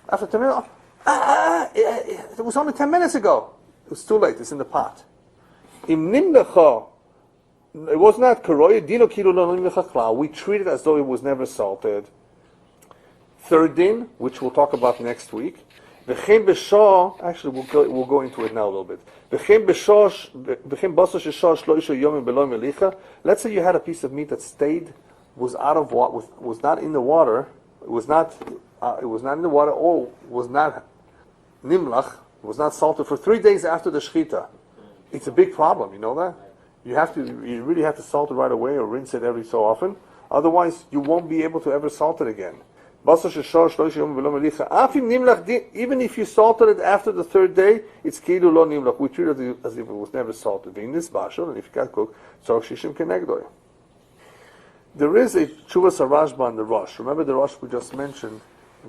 After 10 minutes, it was only 10 minutes ago. It was too late. It's in the pot. Im nimlecha, it was not karoyu, dino kilu lo nimlecha klal. We treat it as though it was never salted. Third din, which we'll talk about next week. V'chem b'shah, actually we'll go into it now a little bit. V'chem basar sheshah shloisha yomim below melicha. Let's say you had a piece of meat that stayed, was out of water, was not in the water, it was not in the water, or was not nimlach, was not salted for 3 days after the shechita. It's a big problem, you know that? You really have to salt it right away or rinse it every so often. Otherwise, you won't be able to ever salt it again. Even if you salted it after the third day, it's kilu lo nimlach. We treat it as if it was never salted. And if it got cooked, there is a Chuvas Arashba in the Rosh. Remember the Rosh we just mentioned,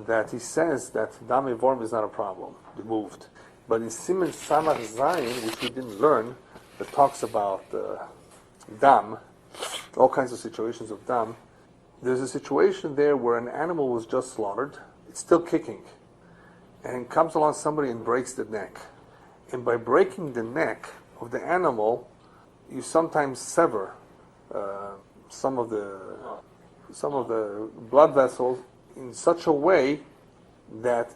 that he says that dam evorm is not a problem, removed. But in Siman Samach Zayin, which we didn't learn, that talks about dam, all kinds of situations of dam, there's a situation there where an animal was just slaughtered, it's still kicking, and comes along somebody and breaks the neck. And by breaking the neck of the animal, you sometimes sever some of the blood vessels in such a way that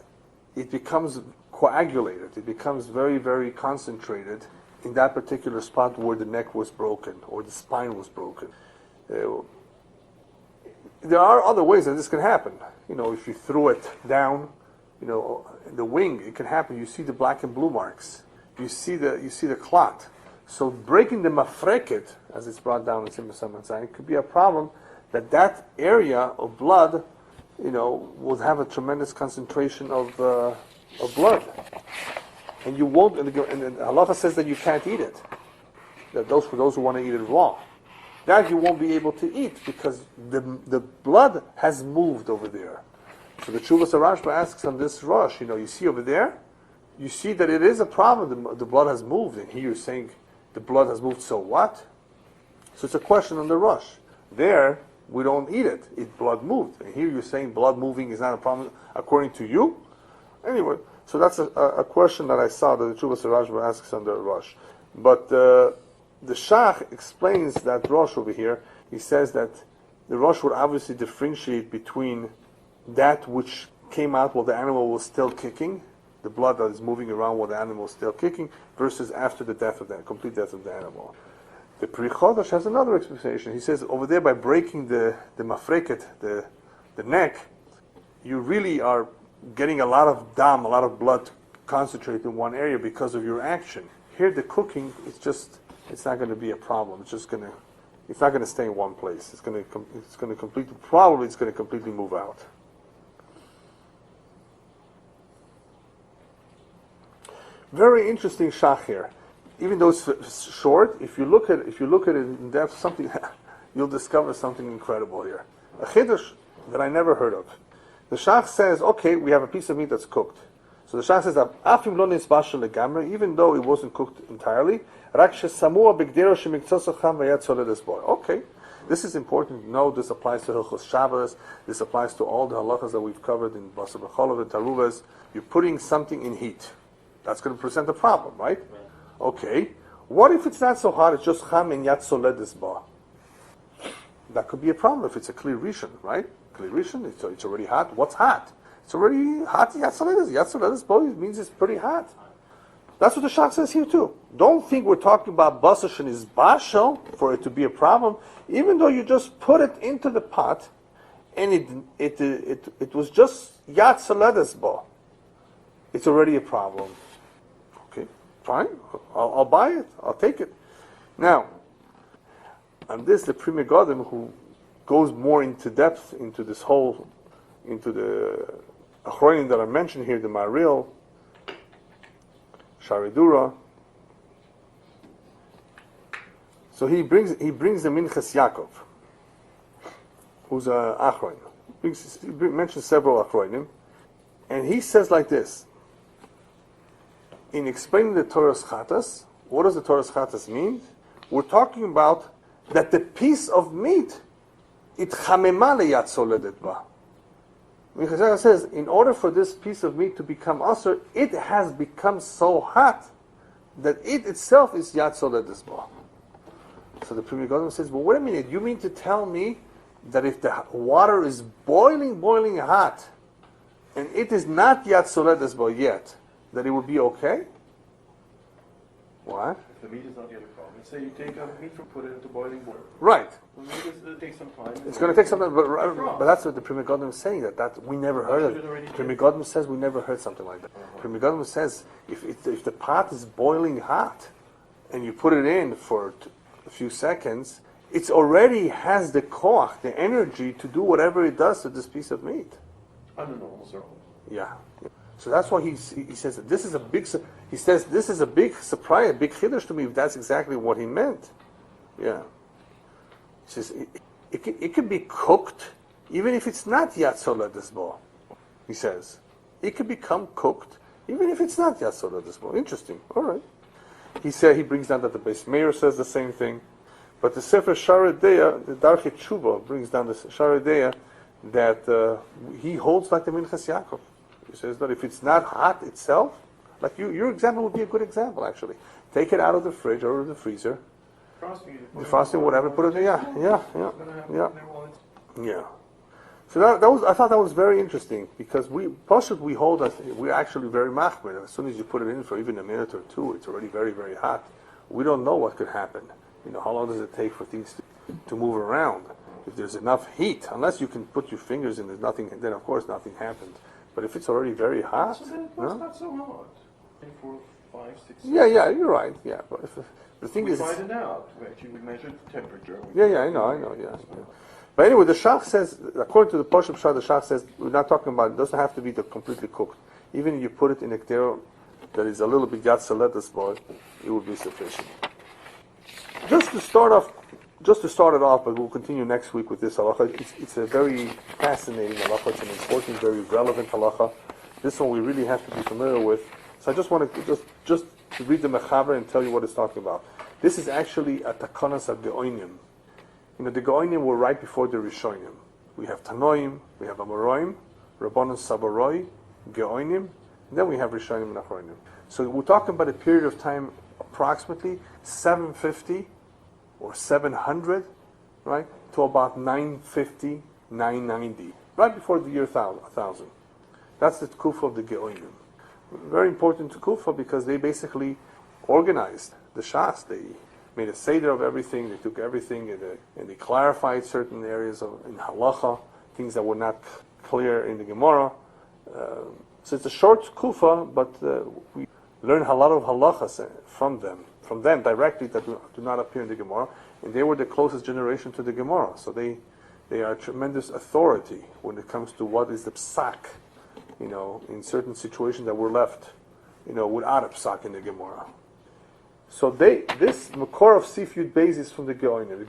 it becomes coagulated. It becomes very, very concentrated in that particular spot where the neck was broken or the spine was broken. There are other ways that this can happen. You know, if you threw it down the wing, it can happen. You see the black and blue marks. You see the clot. So breaking the mafreket, as it's brought down in Siman, it could be a problem that area of blood, will have a tremendous concentration of blood, and you won't. And the halacha says that you can't eat it. That for those who want to eat it raw, that you won't be able to eat because the blood has moved over there. So the Tshuvas Rashba asks on this rush, you see over there, you see that it is a problem. The blood has moved, and here you're saying the blood has moved. So what? So it's a question on the rush. There we don't eat it. Blood moved, and here you're saying blood moving is not a problem according to you. Anyway, so that's a question that I saw that the Tshuvas Rashba asks on the rush. But the Shach explains that Rosh over here. He says that the Rosh would obviously differentiate between that which came out while the animal was still kicking, the blood that is moving around while the animal is still kicking, versus after the complete death of the animal. The Pri Chodesh has another explanation. He says over there, by breaking the mafreket, the neck, you really are getting a lot of dam, a lot of blood concentrated in one area because of your action. Here, the cooking, it's not going to be a problem. It's not going to stay in one place. It's going to completely move out. Very interesting shach here. Even though it's short, if you look at it in depth, you'll discover something incredible here. A chiddush that I never heard of. The shach says, okay, we have a piece of meat that's cooked. So the shach says that afim lo nisbashel legamre, even though it wasn't cooked entirely, rak shesamua b'gdero shemiktzosacham v'yad soledes bo. Okay, this is important to know. This applies to Hilchos Shabbos. This applies to all the halachas that we've covered in Basar and Taaruvot. You're putting something in heat. That's going to present a problem, right? Okay. What if it's not so hot? It's just cham and yat soledes ba. That could be a problem if it's a clear rishon, right? Clear rishon, it's already hot. What's hot? It's already hot. Yat soledes. Yat soledes ba means it's pretty hot. That's what the Shach says here too. Don't think we're talking about basar is bashel for it to be a problem. Even though you just put it into the pot, and it was just yat soledes ba, it's already a problem. Okay, fine. I'll buy it. I'll take it. Now, on this, the Pri Megadim, who goes more into depth into the achronim that I mentioned here, the Maril, Sharidura. So he brings the Minchas Yaakov, who's a achronim. He mentions several achronim, and he says like this. In explaining the Torah's Chatas, what does the Torah's Chatas mean? We're talking about that the piece of meat, it chamema leyat soledet ba. Mikhail says, in order for this piece of meat to become asur, it has become so hot that it itself is yat soledet ba. So the Pri Megadim says, well, wait a minute, you mean to tell me that if the water is boiling hot, and it is not yat soledet ba yet, that it would be okay? What? If the meat is not yet a problem. Let's say you take a meat and put it into boiling water. Right. The meat will take some time. It's going to take some time, but that's what the Pri Megadim is saying, that we never heard of it. Pri Megadim says we never heard something like that. Pri Megadim says if the pot is boiling hot, and you put it in for a few seconds, it already has the koach, the energy to do whatever it does to this piece of meat. Under normal circle. Yeah. So that's why he says that this is a big. He says this is a big surprise, a big chiddush to me. If that's exactly what he meant, yeah. He says it can be cooked even if it's not yat soledes ba. He says it can become cooked even if it's not yat soledes ba. Interesting. All right. He brings down that the Beis Meir says the same thing, but the Sefer Yore Deah, the Darchei Tshuva, brings down the Yore Deah that he holds like the Minchas Yaakov. He says that if it's not hot itself, like your example would be a good example actually. Take it out of the fridge or the freezer, defrosting, whatever, put it in. Yeah. So that was, I thought that was very interesting because we hold that we're actually very machmir. As soon as you put it in for even a minute or two, it's already very, very hot. We don't know what could happen. How long does it take for things to move around? If there's enough heat, unless you can put your fingers in, there's nothing. Then of course nothing happens. But if it's already very hot, So then it's no? not so hot. 4, 5, 6, Yeah, you're right. Yeah, but the thing we is, find it out. We actually measured the temperature. I know. Yeah. But anyway, the Shach says, according to the Poshup Shah, the Shach says we're not talking about. It doesn't have to be completely cooked. Even if you put it in a k'der that is a little bit gatsalet boy, it would be sufficient. Just to start it off, but we'll continue next week with this halacha. It's a very fascinating halacha. It's an important, very relevant halacha. This one we really have to be familiar with. So I just want to just read the mechaber and tell you what it's talking about. This is actually a takanas of geoinim. The geoinim were right before the rishonim. We have tanoim, we have amoraim, rabbanon sabaroi, geoinim, and then we have rishonim and achronim. So we're talking about a period of time approximately 750 or 700, right, to about 950, 990, right before the year 1000. That's the kufa of the geoinim. Very important to kufa because they basically organized the shas. They made a seder of everything. They took everything and they clarified certain areas in halacha, things that were not clear in the Gemara. So it's a short kufa, but we learn a lot of halachas from them directly that do not appear in the Gemara. And they were the closest generation to the Gemara, so they are a tremendous authority when it comes to what is the psak, in certain situations that were left, without a psak in the Gemara. So this makor of Sifyud Beis is from the Geonim.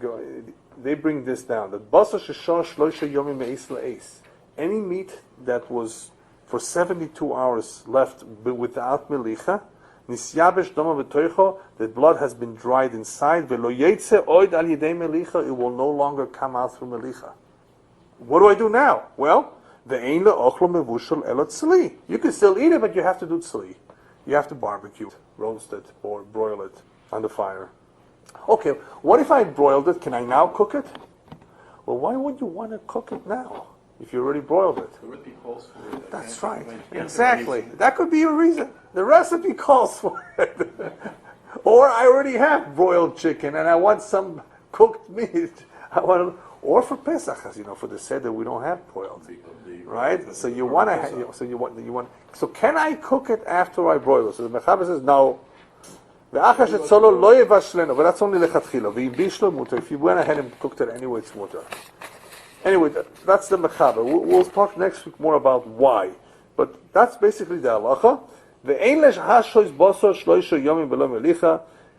They bring this down. That Basar sheshar shloisha yomim me'is la'es. Any meat that was for 72 hours left without melicha, nisyabesh dama v'toicho, the blood has been dried inside, v'lo yetze oid al yedei melicha, it will no longer come out through melicha. What do I do now? Well, ve'ein le'ochlo mevushal elo tzli. You can still eat it, but you have to do tzli. You have to barbecue, roast it, or broil it on the fire. Okay, what if I broiled it? Can I now cook it? Well, why would you want to cook it now if you already broiled it? The recipe calls for it. That's right. Exactly. That could be a reason. The recipe calls for it. Or I already have broiled chicken and I want some cooked meat. Or for Pesach, as for the Seder we don't have broiled, right? So you want to. So can I cook it after I broil it? So the Mechaber says no. But that's only lechatchila. If you went ahead and cooked it anyway, it's mutar. Anyway, that's the Mechaber. We'll talk next week more about why. But that's basically the halacha. The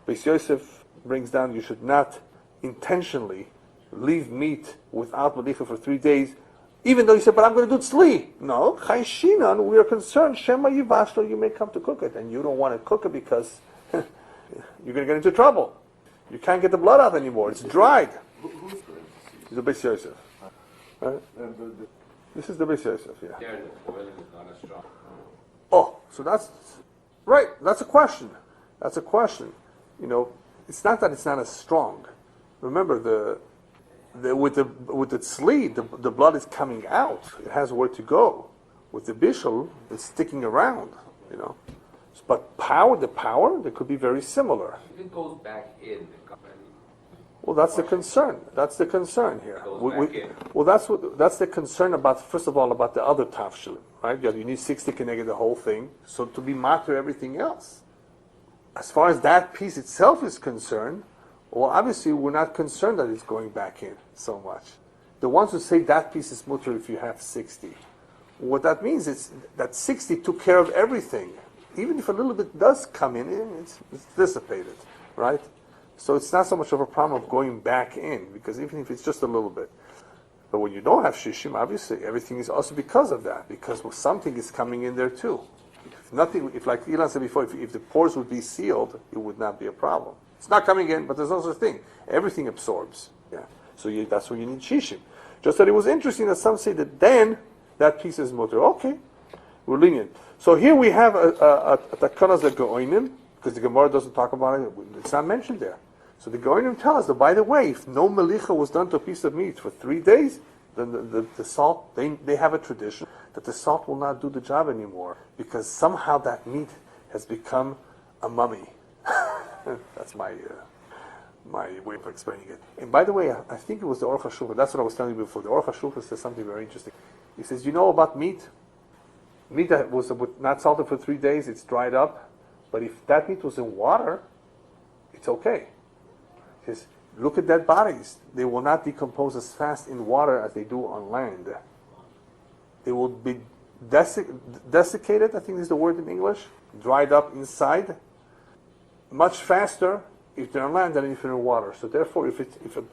Beis Yosef brings down you should not intentionally leave meat without melicha for 3 days, even though you said, but I'm going to do tzli. No, chayshinan, we are concerned, shema yivashlo, you may come to cook it, and you don't want to cook it because you're going to get into trouble. You can't get the blood out anymore, it's dried. It's the Beis Yosef. Right? This is the Beis Yosef, yeah. There, the boiling is not as strong. Oh, so that's, right, that's a question. That's a question. It's not that it's not as strong. Remember, with the tzli, the blood is coming out. It has where to go. With the bishul, it's sticking around. But the power, they could be very similar. If it goes back in, Well, that's the concern. That's the concern here. Goes back in. Well, that's the concern about, first of all, about the other tafshilim, right? You need 60 keneged the whole thing, so to be matter everything else. As far as that piece itself is concerned, well, obviously, we're not concerned that it's going back in so much. The ones who say that piece is mutter if you have 60. What that means is that 60 took care of everything. Even if a little bit does come in, it's dissipated, right? So it's not so much of a problem of going back in, because even if it's just a little bit. But when you don't have shishim, obviously, everything is also because of that, because something is coming in there too. If like Ilan said before, if the pores would be sealed, it would not be a problem. It's not coming in, but there's no such thing. Everything absorbs. Yeah. So that's why you need shishim. Just that it was interesting that some say that then that piece is mutter. Okay, we're lenient. So here we have a takanas that geoinim, because the Gemara doesn't talk about it. It's not mentioned there. So the geoinim tell us that, by the way, if no melicha was done to a piece of meat for 3 days, then the salt, they have a tradition that the salt will not do the job anymore, because somehow that meat has become a mummy. That's my way of explaining it. And by the way, I think it was the Aruch HaShulchan. That's what I was telling you before. The Aruch HaShulchan says something very interesting. He says, you know about meat? meat that was not salted for 3 days, it's dried up. But if that meat was in water, it's okay. Because look at dead bodies. They will not decompose as fast in water as they do on land. They will be desiccated, I think is the word in English, dried up inside, much faster if they're on land than if they're in water. So therefore, if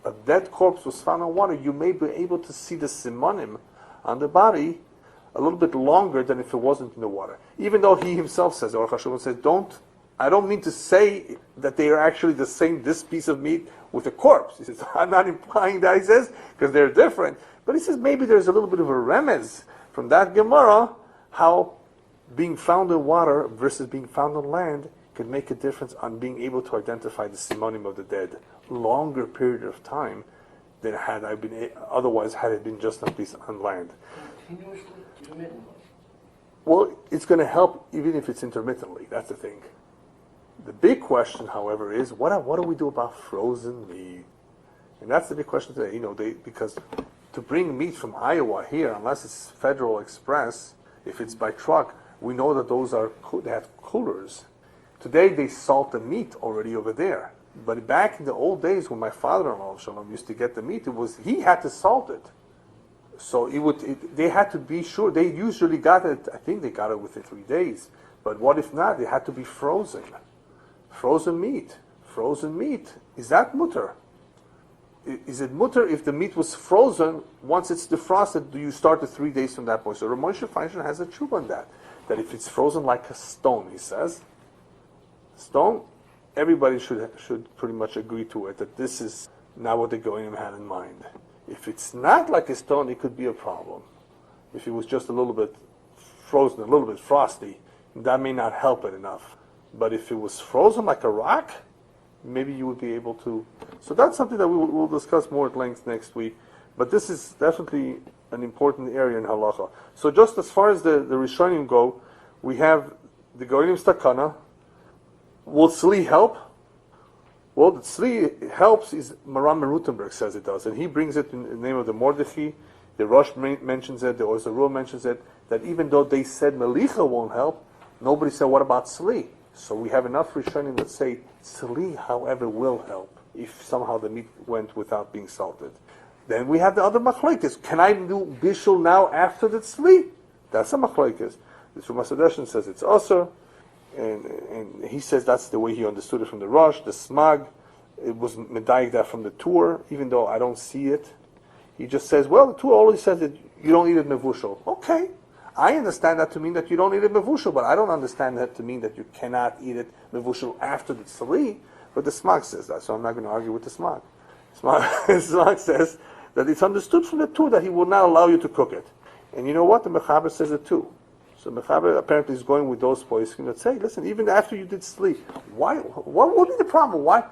a dead corpse was found in water, you may be able to see the simanim on the body a little bit longer than if it wasn't in the water. Even though he himself says, or Chashuvah says, I don't mean to say that they are actually the same, this piece of meat with a corpse. He says, I'm not implying that, he says, because they're different. But he says maybe there's a little bit of a remez from that Gemara, how being found in water versus being found on land could make a difference on being able to identify the simonim of the dead longer period of time than had I been otherwise had it been just a piece on land. Continuously, intermittently. Well, it's going to help even if it's intermittently. That's the thing. The big question, however, is what do we do about frozen meat? And that's the big question today. Because to bring meat from Iowa here, unless it's Federal Express, if it's by truck, we know that they have coolers. Today they salt the meat already over there. But back in the old days when my father-in-law Shalom used to get the meat, he had to salt it. So they had to be sure. They usually got it, I think they got it within 3 days. But what if not? It had to be frozen. Frozen meat. Frozen meat. Is that mutter? Is it mutter if the meat was frozen? Once it's defrosted, do you start the 3 days from that point? So Ramosha Feinstein has a truth on that. That if it's frozen like a stone, he says, stone, everybody should pretty much agree to it, that this is not what the Goyim had in mind. If it's not like a stone, it could be a problem. If it was just a little bit frozen, a little bit frosty, that may not help it enough. But if it was frozen like a rock, maybe you would be able to. So that's something that we'll discuss more at length next week. But this is definitely an important area in Halacha. So just as far as the Rishonim go, we have the Goyim Stakana. Will Tzli help? Well, the Tzli helps is Maram Rutenberg says it does. And he brings it in the name of the Mordechai. The Rosh mentions it, the Ozarua mentions it, that even though they said Melicha won't help, nobody said, what about Tzli? So we have enough Rishonim that say Tzli, however, will help if somehow the meat went without being salted. Then we have the other machlokes. Can I do bishul now after the Tzli? That's a machlokes. The Tzuma Sadeshan says it's also, and he says that's the way he understood it from the Rosh. The Smag, it was medayik that from the Tur, even though I don't see it. He just says, well, the Tur always says that you don't eat it mevushal. Okay. I understand that to mean that you don't eat it mevushal, but I don't understand that to mean that you cannot eat it mevushal after the tzali. But the Smag says that, so I'm not going to argue with the Smag. Smag says that it's understood from the Tur that he will not allow you to cook it. And you know what? The Mechaber says it too. So Mechaber apparently is going with those boys that say, listen, even after you did tzli, what would be the problem? Why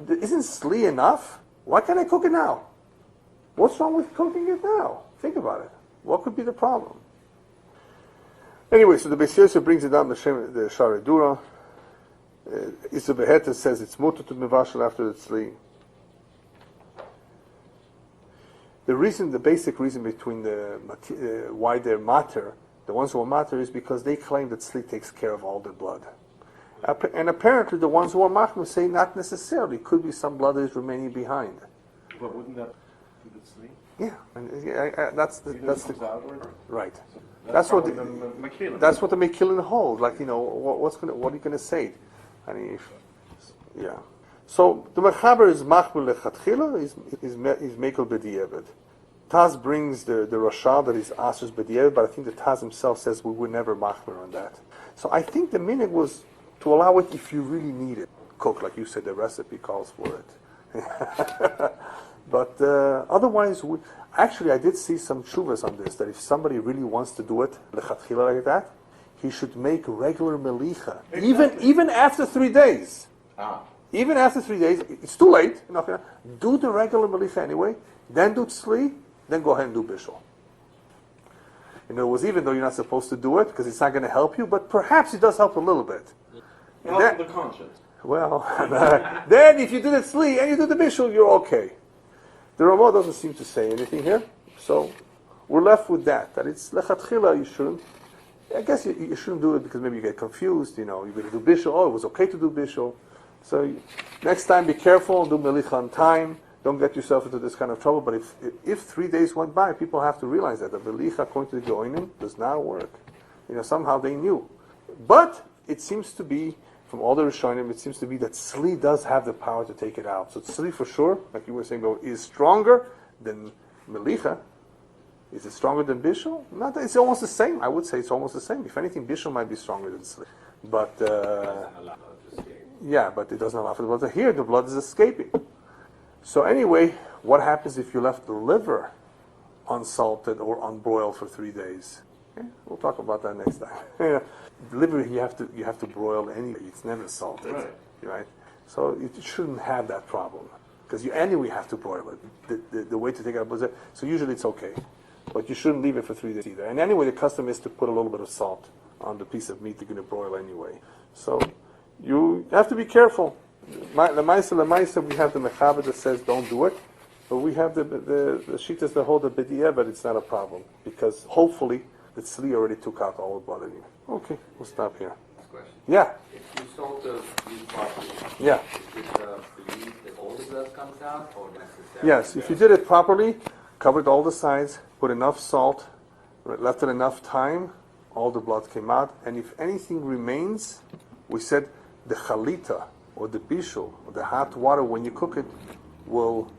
isn't tzli enough? Why can't I cook it now? What's wrong with cooking it now? Think about it. What could be the problem? Anyway, so the Beis Yosef brings it down the Shara Dura. Isa Beheta says it's mutter to mevashel after the tzli. The basic reason between why they're mater, the ones who are mater, is because they claim that tzli takes care of all the blood. And apparently the ones who are machmir say not necessarily. Could be some blood that is remaining behind. But wouldn't that do the tzli? Yeah, and that's the right. So That's what the the Mekilin hold. Like, what are you going to say? Yeah. So the Mechaber is machmir lechatchila, is mekel b'diavad. Taz brings the Rashal that is asers b'diavad, but I think the Taz himself says we were never machmir on that. So I think the minhag was to allow it if you really need it. Cook, like you said, the recipe calls for it. But otherwise, actually, I did see some tshuvas on this, that if somebody really wants to do it, lechatchila like that, he should make regular melicha, even after 3 days. Even after 3 days, it's too late. Do the regular melicha anyway, then do tzli, then go ahead and do bishul. In other words, even though you're not supposed to do it, because it's not going to help you, but perhaps it does help a little bit. Help the conscience. Well, then if you do the tzli and you do the bishul, you're okay. The Ramah doesn't seem to say anything here, so we're left with that it's lechatchila you shouldn't. I guess you shouldn't do it because maybe you get confused. You're going to do bishul. Oh, it was okay to do bishul. So next time, be careful. Do melicha on time. Don't get yourself into this kind of trouble. But if 3 days went by, people have to realize that the melicha according to the Geonim does not work. Somehow they knew. But it seems to be, from all the Rishonim, it seems to be that tzli does have the power to take it out. So tzli for sure, like you were saying, is stronger than melicha. Is it stronger than bishul? Not that it's almost the same. I would say it's almost the same. If anything, bishul might be stronger than tzli. But yeah, but it doesn't allow for the blood to. Here, the blood is escaping. So anyway, what happens if you left the liver unsalted or unbroiled for 3 days? Okay? We'll talk about that next time. The liver you have to broil anyway. It's never salted, right? So you shouldn't have that problem because you anyway have to broil it. The way to take it out was it. So usually it's okay. But you shouldn't leave it for 3 days either. And anyway, the custom is to put a little bit of salt on the piece of meat you're going to broil anyway. So you have to be careful. The Maisa, we have the Mechaber that says don't do it. But we have the Shitas that hold the B'di'eh, but it's not a problem. Because hopefully the tzli already took out all the blood anyway. Okay, we'll stop here. Next question. Yeah. If you salt the meat properly, Yeah. is it believed that all the blood comes out or necessarily? Yes, if you did it properly, covered all the sides, put enough salt, left it enough time, all the blood came out. And if anything remains, we said the chalita or the bishul or the hot water when you cook it will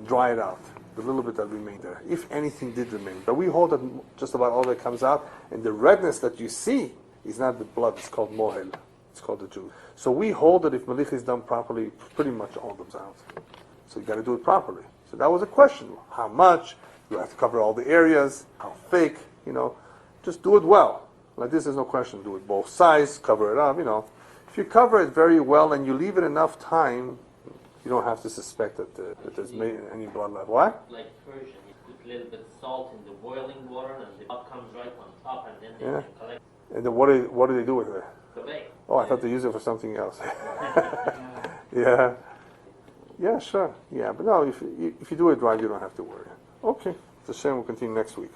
dry it out, the little bit that remained there, if anything did remain. But we hold that just about all that comes out, and the redness that you see is not the blood, it's called mohel, it's called the juice. So we hold that if melicha is done properly, pretty much all comes out. So you got to do it properly. So that was a question. How much? You have to cover all the areas. How thick? Just do it well. Like this, there's no question. Do it both sides. Cover it up. If you cover it very well and you leave it enough time, you don't have to suspect that there's any blood left. What? Like Persian, you put a little bit of salt in the boiling water, and the blood comes right on top, and then they can collect. And then what do they do with it? Correct. Oh, I thought they use it for something else. Yeah. Yeah, sure. Yeah, but no, if you do it right, you don't have to worry. Okay. The Hashem will continue next week.